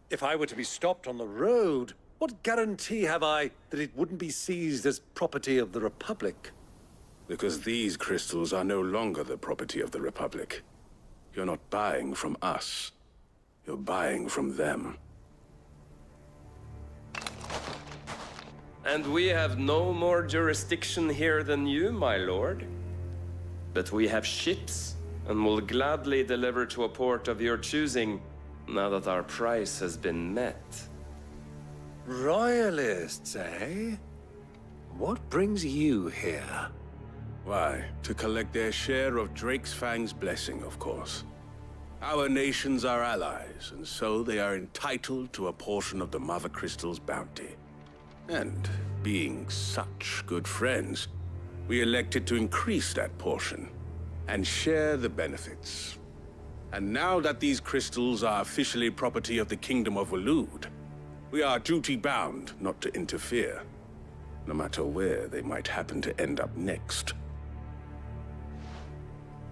Speaker 14: If I were to be stopped on the road, what guarantee have I that it wouldn't be seized as property of the Republic?
Speaker 22: Because these crystals are no longer the property of the Republic. You're not buying from us. You're buying from them.
Speaker 10: And we have no more jurisdiction here than you, my lord. But we have ships, and will gladly deliver to a port of your choosing, now that our price has been met.
Speaker 14: Royalists, eh? What brings you here?
Speaker 22: Why, to collect their share of Drake's Fang's blessing, of course. Our nations are allies, and so they are entitled to a portion of the Mother Crystal's bounty. And being such good friends, we elected to increase that portion and share the benefits. And now that these crystals are officially property of the Kingdom of Waloed, we are duty-bound not to interfere, no matter where they might happen to end up next.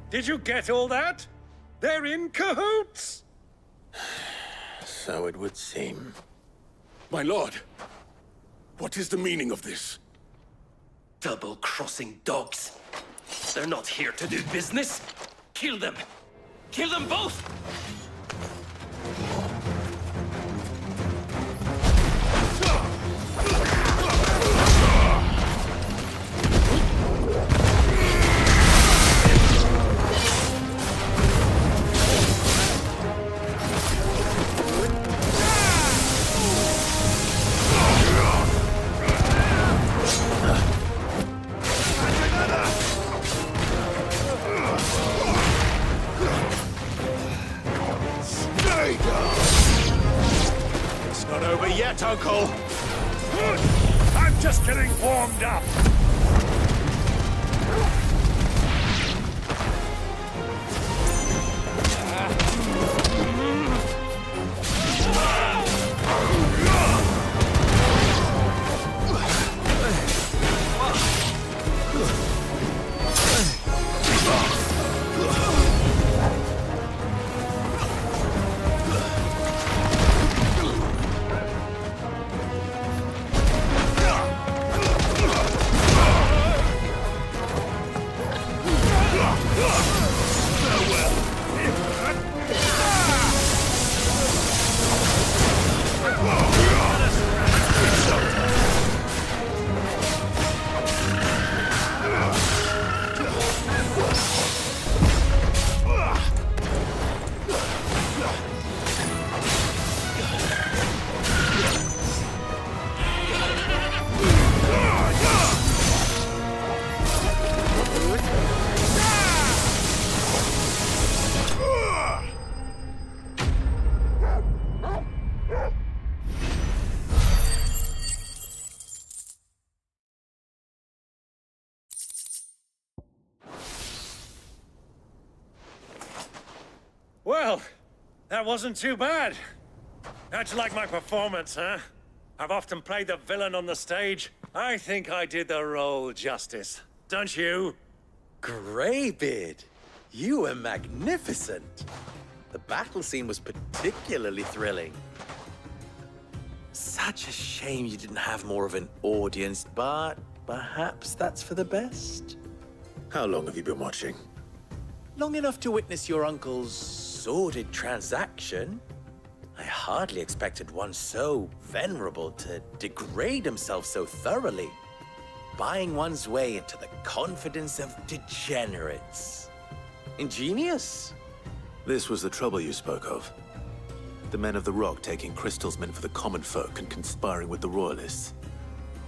Speaker 14: Did you get all that? They're in cahoots!
Speaker 2: So it would seem.
Speaker 22: My lord! What is the meaning of this?
Speaker 10: Double-crossing dogs. They're not here to do business. Kill them. Kill them both!
Speaker 22: It's not over yet, Uncle!
Speaker 14: Good! I'm just getting warmed up! Well, that wasn't too bad. How'd you like my performance, huh? I've often played the villain on the stage. I think I did the role justice. Don't you?
Speaker 1: Greybeard, you were magnificent. The battle scene was particularly thrilling. Such a shame you didn't have more of an audience, but perhaps that's for the best.
Speaker 2: How long have you been watching?
Speaker 1: Long enough to witness your uncle's sordid transaction. I hardly expected one so venerable to degrade himself so thoroughly, buying one's way into the confidence of degenerates. Ingenious.
Speaker 2: This was the trouble you spoke of. The men of the Rock taking crystals meant for the common folk and conspiring with the Royalists.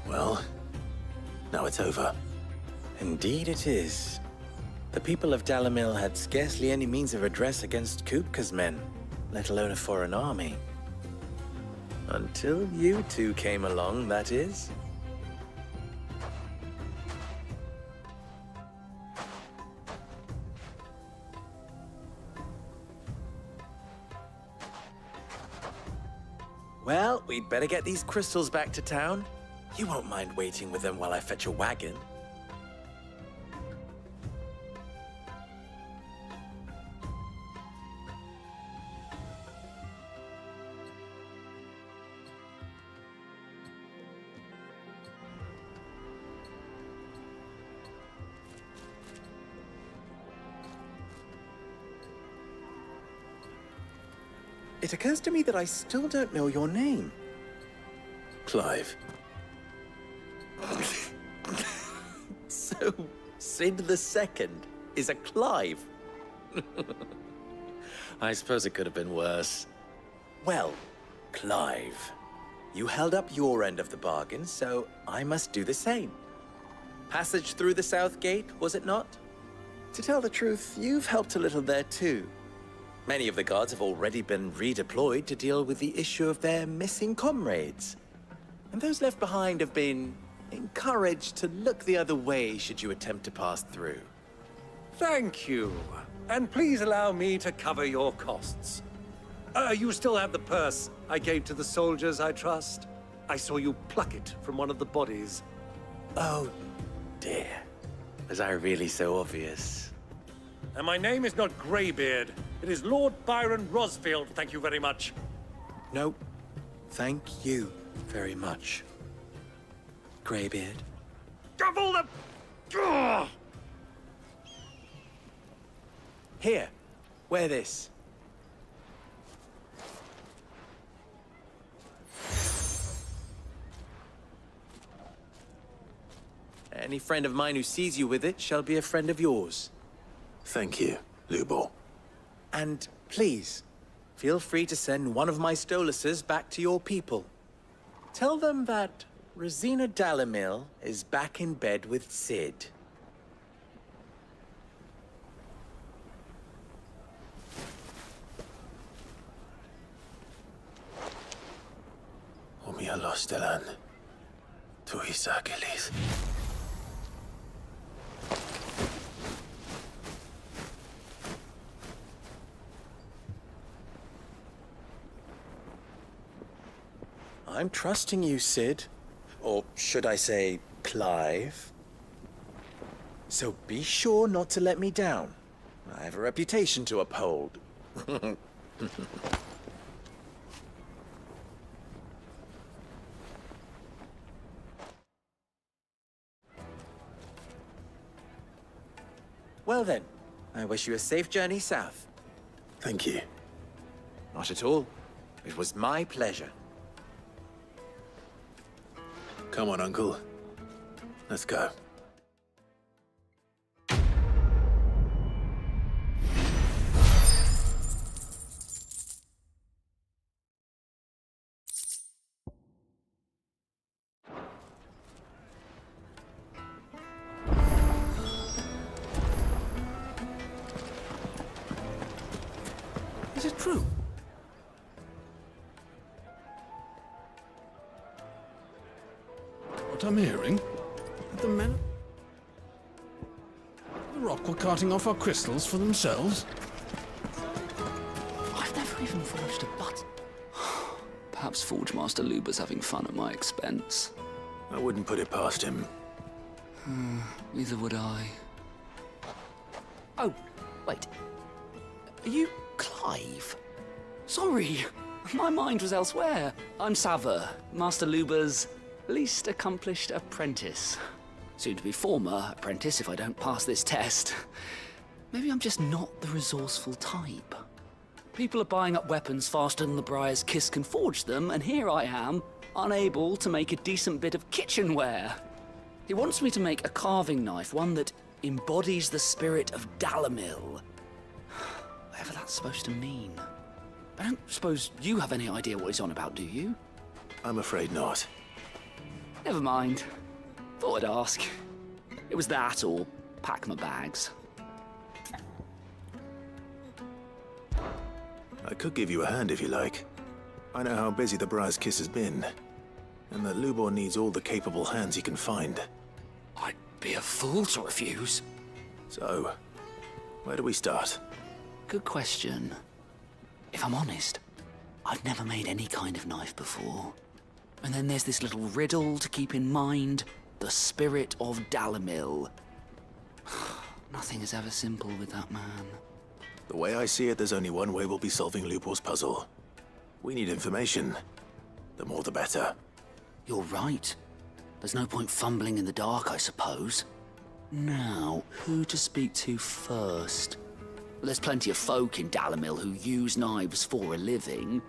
Speaker 2: Well, now it's over.
Speaker 1: Indeed it is. The people of Dalamil had scarcely any means of redress against Kupka's men, let alone a foreign army. Until you two came along, that is. Well, we'd better get these crystals back to town. You won't mind waiting with them while I fetch a wagon. It occurs to me that I still don't know your name.
Speaker 2: Clive.
Speaker 1: So, Sid the Second is a Clive. I suppose it could have been worse. Well, Clive, you held up your end of the bargain, so I must do the same. Passage through the South Gate, was it not? To tell the truth, you've helped a little there too. Many of the guards have already been redeployed to deal with the issue of their missing comrades. And those left behind have been encouraged to look the other way should you attempt to pass through.
Speaker 14: Thank you. And please allow me to cover your costs. You still have the purse I gave to the soldiers, I trust? I saw you pluck it from one of the bodies.
Speaker 1: Oh, dear. Was I really so obvious?
Speaker 14: And my name is not Greybeard. It is Lord Byron Rosfield, thank you very much.
Speaker 1: No, thank you very much, Greybeard.
Speaker 14: Of all the... Ugh!
Speaker 1: Here, wear this. Any friend of mine who sees you with it shall be a friend of yours.
Speaker 2: Thank you, Lubor.
Speaker 1: And please, feel free to send one of my Stoluses back to your people. Tell them that Rosina Dalamil is back in bed with Sid.
Speaker 2: Omia Lostelan. Tu Isakelis.
Speaker 1: I'm trusting you, Sid. Or should I say, Clive. So be sure not to let me down. I have a reputation to uphold. Well then, I wish you a safe journey south.
Speaker 2: Thank you.
Speaker 1: Not at all. It was my pleasure.
Speaker 2: Come on, Uncle. Let's go.
Speaker 1: Is it true?
Speaker 21: What I'm hearing? The men... The Rock were carting off our crystals for themselves?
Speaker 4: never even forged a button. Perhaps Forge Master Luber's having fun at my expense.
Speaker 2: I wouldn't put it past him.
Speaker 4: Neither would I.
Speaker 12: Oh, wait. Are you Clive?
Speaker 4: Sorry, my mind was elsewhere. I'm Sava, Master Luber's least accomplished apprentice. Soon to be former apprentice if I don't pass this test. Maybe I'm just not the resourceful type. People are buying up weapons faster than the Briar's Kiss can forge them, and here I am, unable to make a decent bit of kitchenware. He wants me to make a carving knife, one that embodies the spirit of Dalamil. Whatever that's supposed to mean. I don't suppose you have any idea what he's on about, do you?
Speaker 2: I'm afraid not.
Speaker 4: Never mind. Thought I'd ask. It was that or pack my bags.
Speaker 2: I could give you a hand if you like. I know how busy the Briar's Kiss has been, and that Lubor needs all the capable hands he can find.
Speaker 4: I'd be a fool to refuse.
Speaker 2: So, where do we start?
Speaker 4: Good question. If I'm honest, I've never made any kind of knife before. And then there's this little riddle to keep in mind. The spirit of Dalamil. Nothing is ever simple with that man.
Speaker 2: The way I see it, there's only one way we'll be solving Lubor's puzzle. We need information. The more the better.
Speaker 4: You're right. There's no point fumbling in the dark, I suppose. Now, who to speak to first? Well, there's plenty of folk in Dalamil who use knives for a living.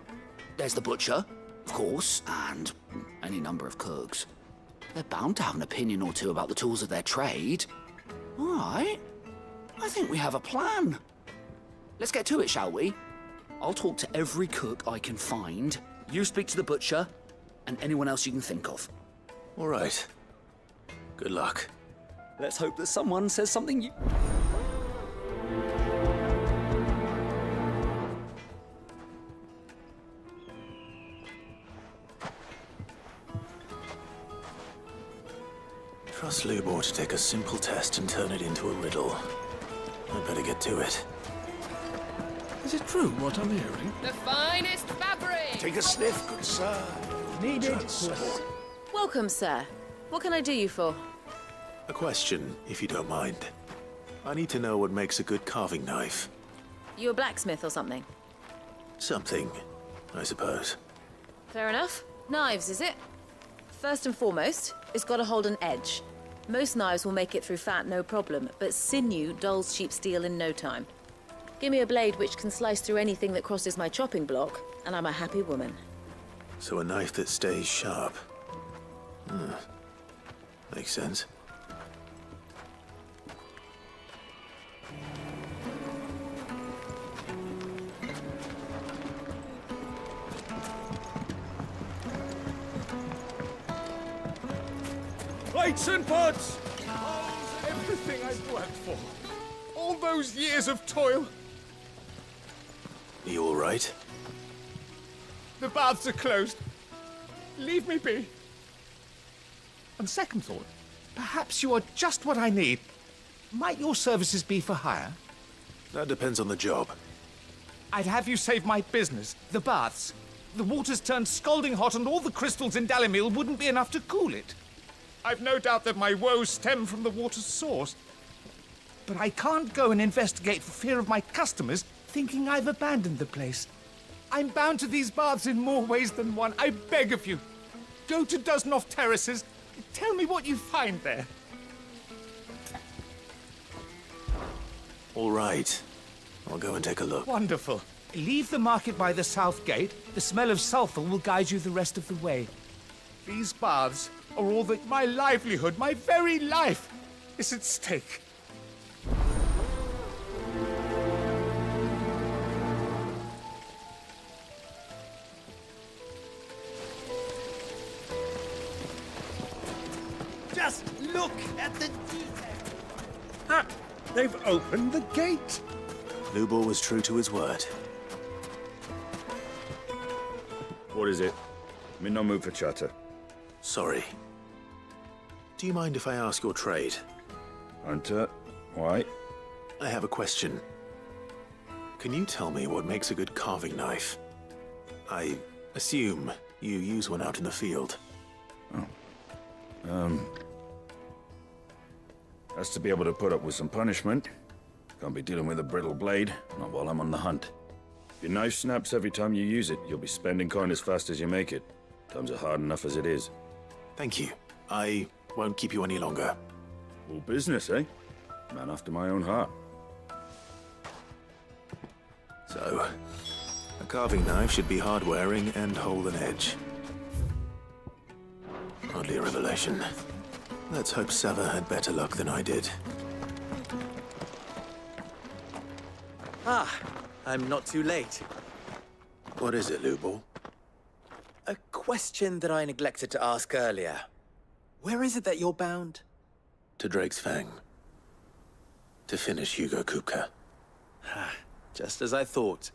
Speaker 4: There's the butcher, of course, and any number of cooks. They're bound to have an opinion or two about the tools of their trade. All right. I think we have a plan. Let's get to it, shall we? I'll talk to every cook I can find. You speak to the butcher, and anyone else you can think of.
Speaker 2: All right. Good luck.
Speaker 4: Let's hope that someone says something you...
Speaker 2: Trust Lubor to take a simple test and turn it into a riddle. I'd better get to it.
Speaker 21: Is it true what I'm hearing?
Speaker 19: The finest fabric!
Speaker 5: Take a sniff, good sir.
Speaker 21: Needed.
Speaker 18: Welcome, sir. What can I do you for?
Speaker 2: A question, if you don't mind. I need to know what makes a good carving knife.
Speaker 18: You a blacksmith or something?
Speaker 2: Something, I suppose.
Speaker 18: Fair enough. Knives, is it? First and foremost, it's got to hold an edge. Most knives will make it through fat, no problem, but sinew dulls cheap steel in no time. Give me a blade which can slice through anything that crosses my chopping block, and I'm a happy woman.
Speaker 2: So a knife that stays sharp. Makes sense.
Speaker 3: Plates and pots! Everything I've worked for. All those years of toil.
Speaker 2: Are you all right?
Speaker 3: The baths are closed. Leave me be. On second thought, perhaps you are just what I need. Might your services be for hire?
Speaker 2: That depends on the job.
Speaker 3: I'd have you save my business, the baths. The water's turned scalding hot and all the crystals in Dalamil wouldn't be enough to cool it. I've no doubt that my woes stem from the water's source. But I can't go and investigate for fear of my customers thinking I've abandoned the place. I'm bound to these baths in more ways than one. I beg of you. Go to Dusnoff Terraces. Tell me what you find there.
Speaker 2: All right. I'll go and take a look.
Speaker 3: Wonderful. Leave the market by the south gate. The smell of sulfur will guide you the rest of the way. These baths are all that my livelihood, my very life, is at stake.
Speaker 5: Just look at the detail.
Speaker 14: Ah, they've opened the gate.
Speaker 2: Lubor was true to his word.
Speaker 17: What is it? I'm in no mood for chatter.
Speaker 2: Sorry. Do you mind if I ask your trade?
Speaker 17: Hunter, why?
Speaker 2: I have a question. Can you tell me what makes a good carving knife? I assume you use one out in the field.
Speaker 17: Has to be able to put up with some punishment. Can't be dealing with a brittle blade, not while I'm on the hunt. If your knife snaps every time you use it, you'll be spending coin as fast as you make it. Times are hard enough as it is.
Speaker 2: Thank you. I won't keep you any longer.
Speaker 17: All business, eh? Man after my own heart.
Speaker 2: So, a carving knife should be hard-wearing and hold an edge. Hardly a revelation. Let's hope Sava had better luck than I did.
Speaker 1: Ah, I'm not too late.
Speaker 2: What is it, Lubor?
Speaker 1: A question that I neglected to ask earlier. Where is it that you're bound?
Speaker 2: To Drake's Fang. To finish Hugo Kupka.
Speaker 1: Just as I thought.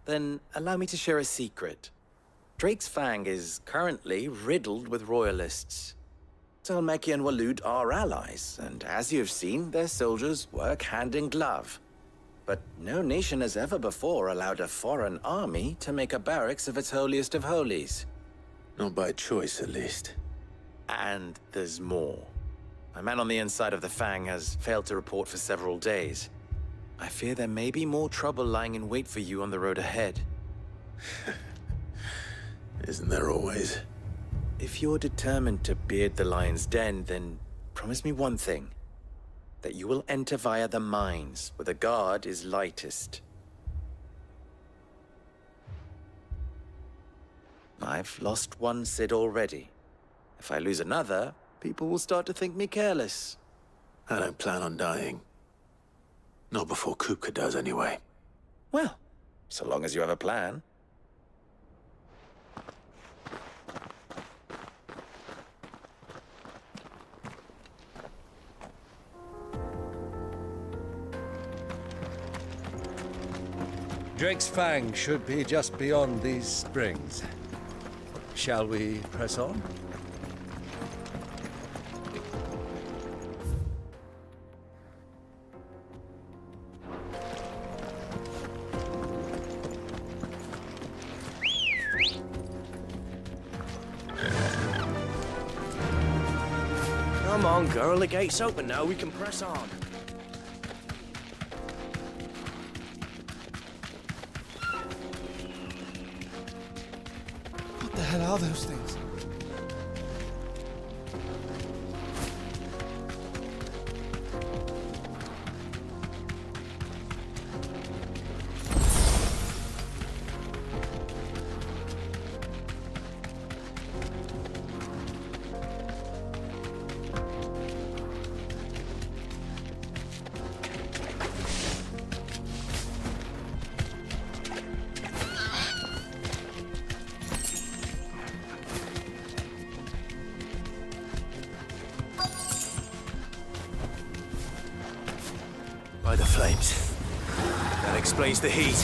Speaker 1: Then allow me to share a secret. Drake's Fang is currently riddled with royalists. Talmeki and Walud are allies, and as you've seen, their soldiers work hand in glove. But no nation has ever before allowed a foreign army to make a barracks of its holiest of holies.
Speaker 2: Not by choice, at least.
Speaker 1: And there's more. A man on the inside of the Fang has failed to report for several days. I fear there may be more trouble lying in wait for you on the road ahead.
Speaker 2: Isn't there always?
Speaker 1: If you're determined to beard the lion's den, then promise me one thing. That you will enter via the mines, where the guard is lightest. I've lost one Cid already. If I lose another, people will start to think me careless.
Speaker 2: I don't plan on dying. Not before Kupka does, anyway.
Speaker 1: Well, so long as you have a plan.
Speaker 14: Drake's Fang should be just beyond these springs. Shall we press on?
Speaker 5: Come on, girl. The gate's open now. We can press on.
Speaker 21: What the hell are those things?
Speaker 2: By the flames. That explains the heat.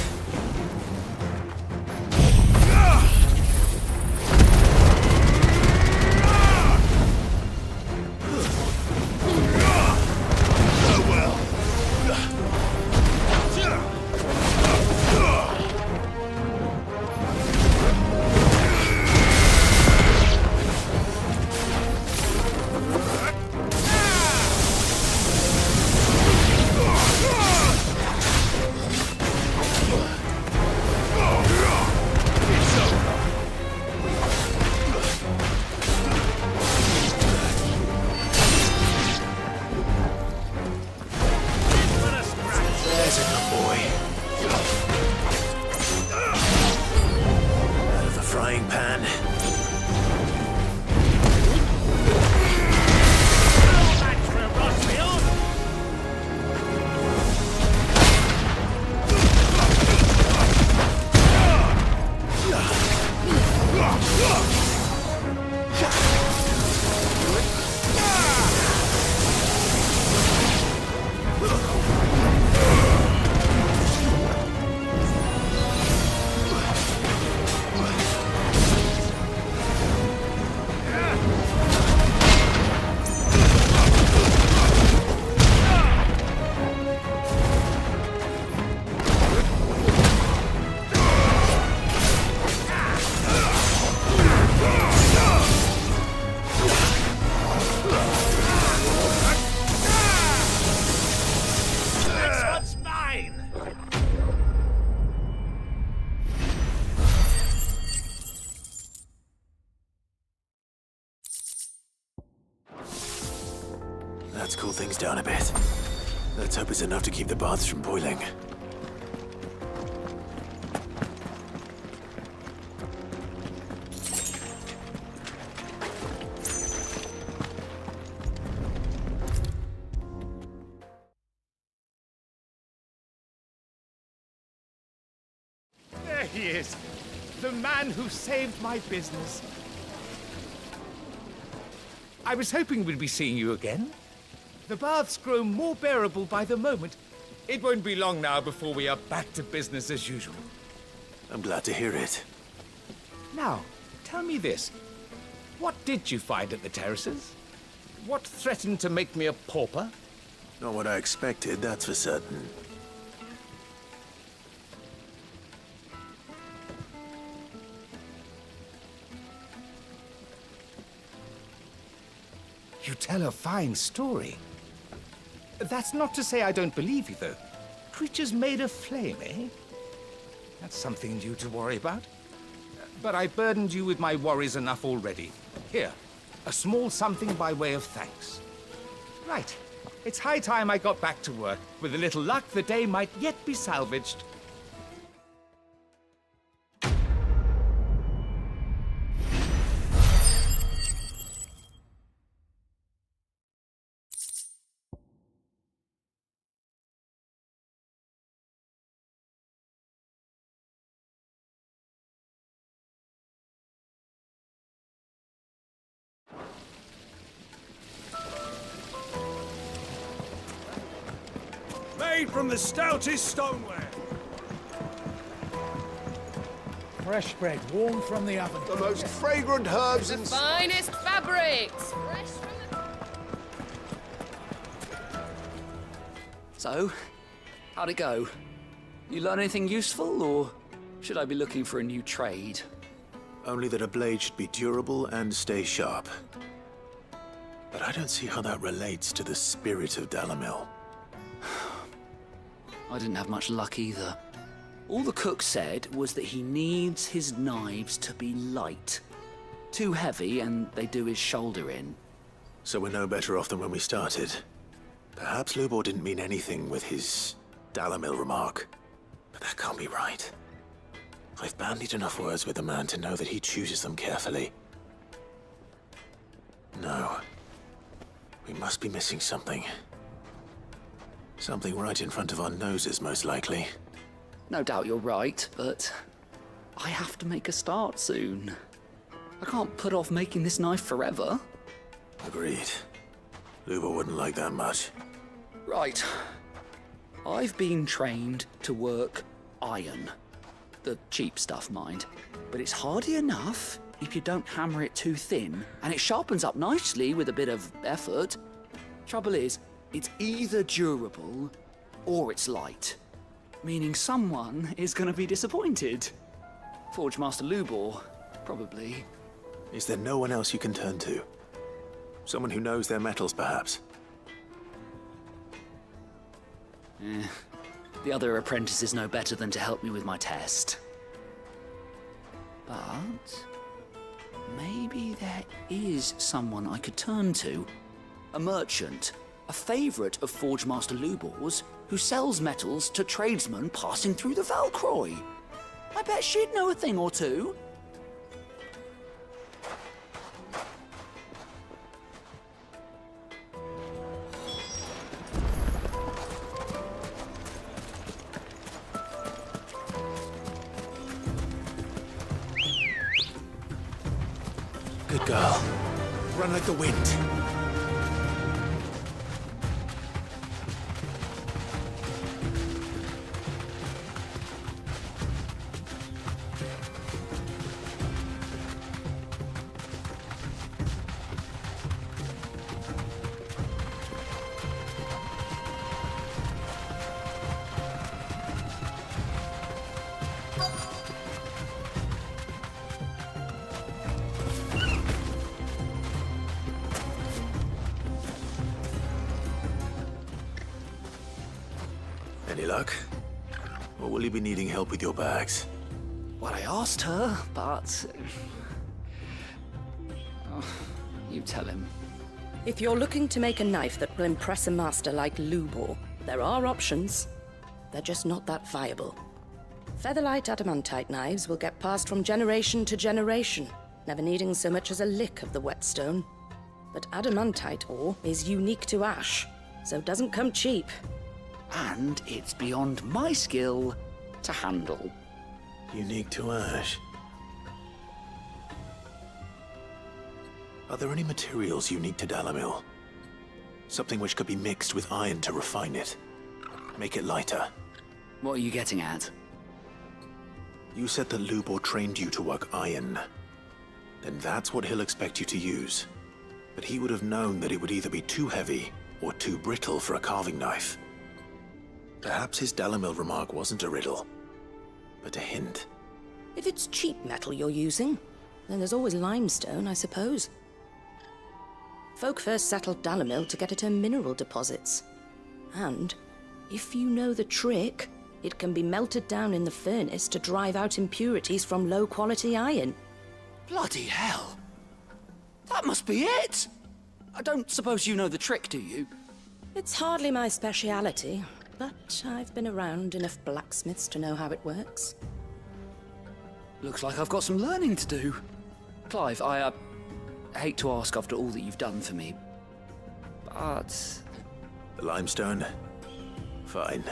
Speaker 2: That's cooled things down a bit. Let's hope it's enough to keep the baths from boiling.
Speaker 3: There he is. The man who saved my business. I was hoping we'd be seeing you again. The baths grow more bearable by the moment. It won't be long now before we are back to business as usual.
Speaker 2: I'm glad to hear it.
Speaker 3: Now, tell me this. What did you find at the terraces? What threatened to make me a pauper?
Speaker 2: Not what I expected, that's for certain.
Speaker 3: You tell a fine story. That's not to say I don't believe you, though. Creatures made of flame, eh? That's something new to worry about. But I burdened you with my worries enough already. Here, a small something by way of thanks. Right. It's high time I got back to work. With a little luck, the day might yet be salvaged.
Speaker 9: Made from the stoutest stoneware.
Speaker 21: Fresh bread, warm from the oven.
Speaker 9: The most fragrant herbs and...
Speaker 19: Finest fabrics!
Speaker 4: So, how'd it go? You learn anything useful, or should I be looking for a new trade?
Speaker 2: Only that a blade should be durable and stay sharp. But I don't see how that relates to the spirit of Dalamil.
Speaker 4: I didn't have much luck either. All the cook said was that he needs his knives to be light. Too heavy and they do his shoulder in.
Speaker 2: So we're no better off than when we started. Perhaps Lubor didn't mean anything with his Dalamil remark. But that can't be right. I've bandied enough words with the man to know that he chooses them carefully. No. We must be missing something. Something right in front of our noses, most likely.
Speaker 4: No doubt you're right, but I have to make a start soon. I can't put off making this knife forever.
Speaker 2: Agreed. Lubor wouldn't like that much.
Speaker 4: Right. I've been trained to work iron. The cheap stuff, mind. But it's hardy enough if you don't hammer it too thin, and it sharpens up nicely with a bit of effort. Trouble is, it's either durable or it's light, meaning someone is going to be disappointed. Forge Master Lubor, probably.
Speaker 2: Is there no one else you can turn to? Someone who knows their metals, perhaps?
Speaker 4: The other apprentices know better than to help me with my test. But maybe there is someone I could turn to. A merchant, a favorite of Forge Master Lubor's, who sells metals to tradesmen passing through the Valcroy. I bet she'd know a thing or two.
Speaker 2: Good girl. Run like the wind. Any luck? Or will you be needing help with your bags?
Speaker 4: Well, I asked her, but... Oh, you tell him.
Speaker 13: If you're looking to make a knife that will impress a master like Lubor, there are options. They're just not that viable. Featherlight adamantite knives will get passed from generation to generation, never needing so much as a lick of the whetstone. But adamantite ore is unique to ash, so it doesn't come cheap.
Speaker 4: And it's beyond my skill to handle.
Speaker 2: Unique to ash. Are there any materials unique to Dalamil? Something which could be mixed with iron to refine it. Make it lighter.
Speaker 4: What are you getting at?
Speaker 2: You said that Lubor trained you to work iron. Then that's what he'll expect you to use. But he would have known that it would either be too heavy or too brittle for a carving knife. Perhaps his Dalamil remark wasn't a riddle, but a hint.
Speaker 13: If it's cheap metal you're using, then there's always limestone, I suppose. Folk first settled Dalamil to get at her mineral deposits. And, if you know the trick, it can be melted down in the furnace to drive out impurities from low-quality iron.
Speaker 4: Bloody hell! That must be it! I don't suppose you know the trick, do you?
Speaker 13: It's hardly my speciality, but I've been around enough blacksmiths to know how it works.
Speaker 4: Looks like I've got some learning to do. Clive, I hate to ask after all that you've done for me, but...
Speaker 2: The limestone? Fine.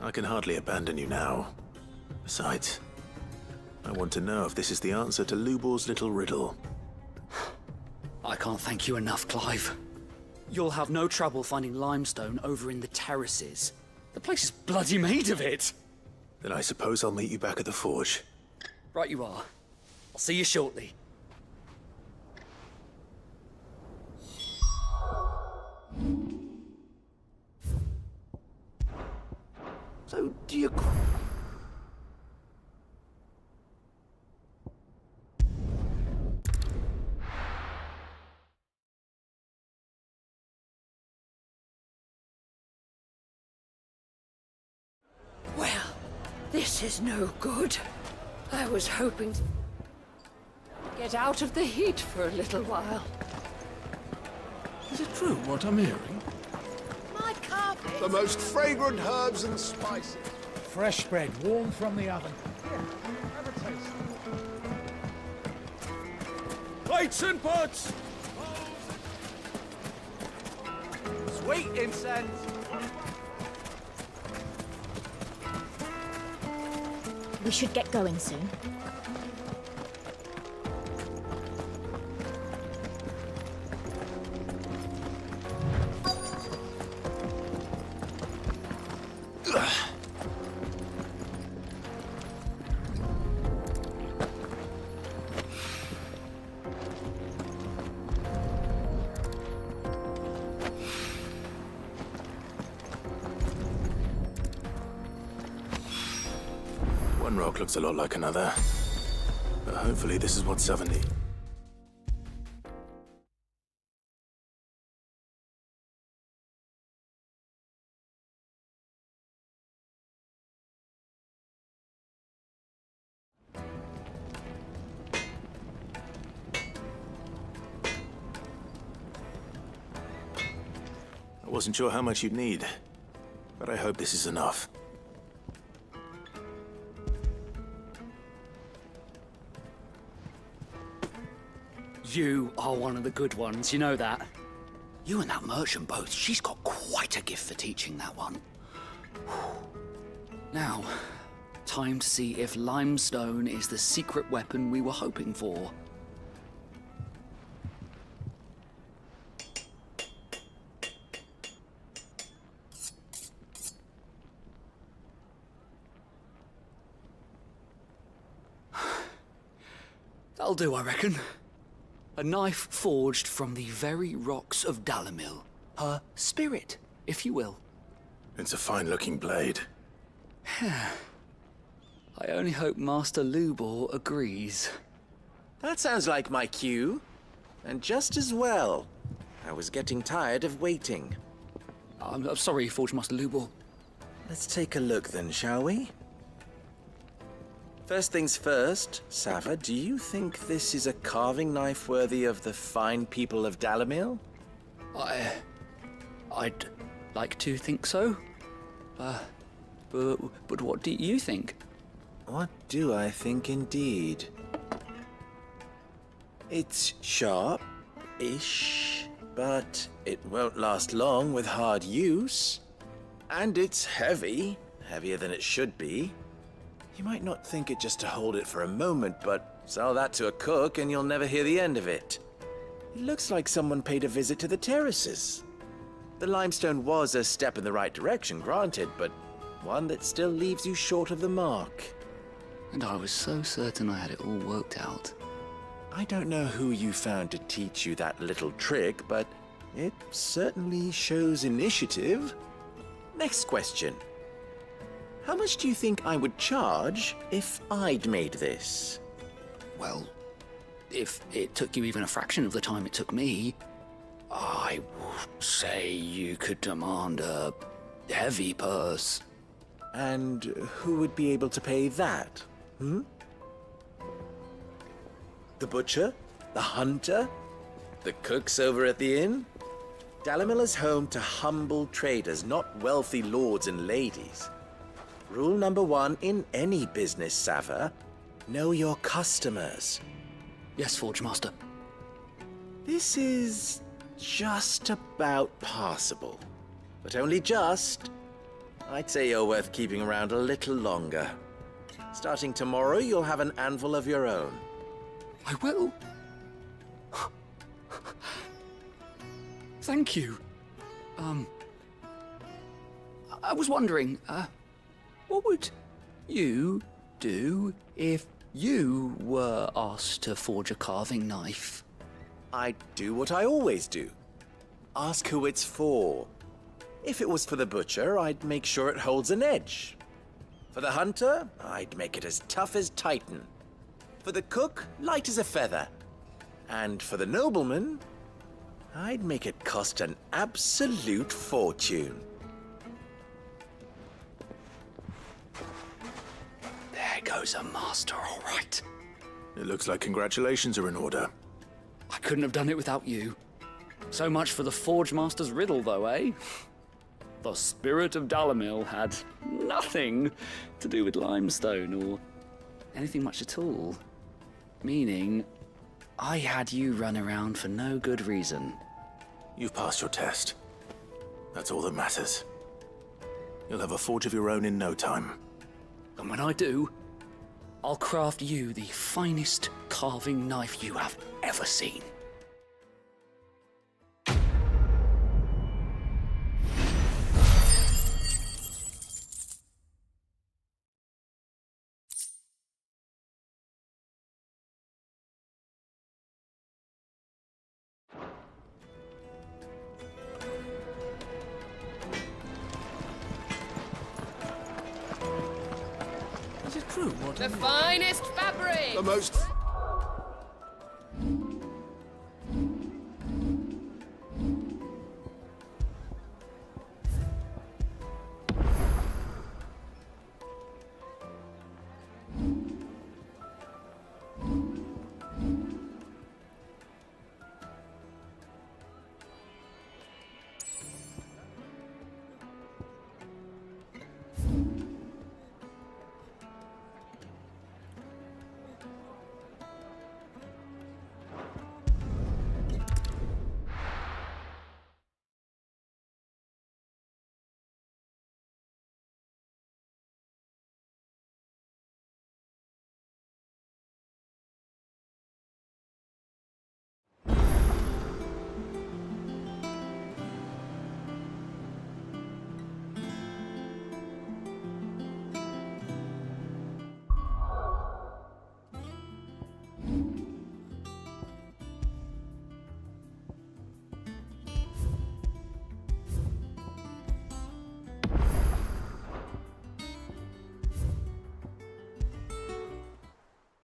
Speaker 2: I can hardly abandon you now. Besides, I want to know if this is the answer to Lubor's little riddle.
Speaker 4: I can't thank you enough, Clive. You'll have no trouble finding limestone over in the terraces. The place is bloody made of it.
Speaker 2: Then I suppose I'll meet you back at the forge.
Speaker 4: Right you are. I'll see you shortly.
Speaker 2: So, do you...
Speaker 13: Well, this is no good. I was hoping to get out of the heat for a little while.
Speaker 21: Is it true what I'm hearing?
Speaker 13: My carpet!
Speaker 9: The most fragrant herbs and spices.
Speaker 21: Fresh bread, warm from the oven. Here, have a taste.
Speaker 3: Plates and pots!
Speaker 5: Sweet incense.
Speaker 16: We should get going soon.
Speaker 2: One rock looks a lot like another. But hopefully this is what's 70. I wasn't sure how much you'd need, but I hope this is enough.
Speaker 4: You are one of the good ones, you know that. You and that merchant both, she's got quite a gift for teaching that one. Now, time to see if limestone is the secret weapon we were hoping for. That'll do, I reckon. A knife forged from the very rocks of Dalamil. Her spirit, if you will.
Speaker 2: It's a fine-looking blade.
Speaker 4: I only hope Master Lubor agrees.
Speaker 1: That sounds like my cue. And just as well. I was getting tired of waiting.
Speaker 4: I'm sorry, Forge Master Lubor.
Speaker 1: Let's take a look then, shall we? First things first, Sava, do you think this is a carving knife worthy of the fine people of Dalamil?
Speaker 4: I'd like to think so. But what do you think?
Speaker 1: What do I think indeed? It's sharp-ish, but it won't last long with hard use. And it's heavy, heavier than it should be. You might not think it just to hold it for a moment, but sell that to a cook and you'll never hear the end of it. It looks like someone paid a visit to the terraces. The limestone was a step in the right direction, granted, but one that still leaves you short of the mark.
Speaker 4: And I was so certain I had it all worked out.
Speaker 1: I don't know who you found to teach you that little trick, but it certainly shows initiative. Next question. How much do you think I would charge if I'd made this?
Speaker 4: Well, if it took you even a fraction of the time it took me, I would say you could demand a heavy purse.
Speaker 1: And who would be able to pay that? The butcher? The hunter? The cooks over at the inn? Dalimil is home to humble traders, not wealthy lords and ladies. Rule number 1 in any business, Sava: know your customers.
Speaker 4: Yes, Forge Master.
Speaker 1: This is just about passable. But only just. I'd say you're worth keeping around a little longer. Starting tomorrow, you'll have an anvil of your own.
Speaker 4: I will. Thank you. I was wondering, what would you do if you were asked to forge a carving knife?
Speaker 1: I'd do what I always do. Ask who it's for. If it was for the butcher, I'd make sure it holds an edge. For the hunter, I'd make it as tough as Titan. For the cook, light as a feather. And for the nobleman, I'd make it cost an absolute fortune.
Speaker 4: There goes a master, all right.
Speaker 2: It looks like congratulations are in order.
Speaker 4: I couldn't have done it without you. So much for the Forge Master's riddle, though, eh? The spirit of Dalimil had nothing to do with limestone or anything much at all. Meaning, I had you run around for no good reason.
Speaker 2: You've passed your test. That's all that matters. You'll have a forge of your own in no time.
Speaker 4: And when I do, I'll craft you the finest carving knife you have ever seen.
Speaker 21: Is it true? What
Speaker 19: The finest fabric!
Speaker 14: The most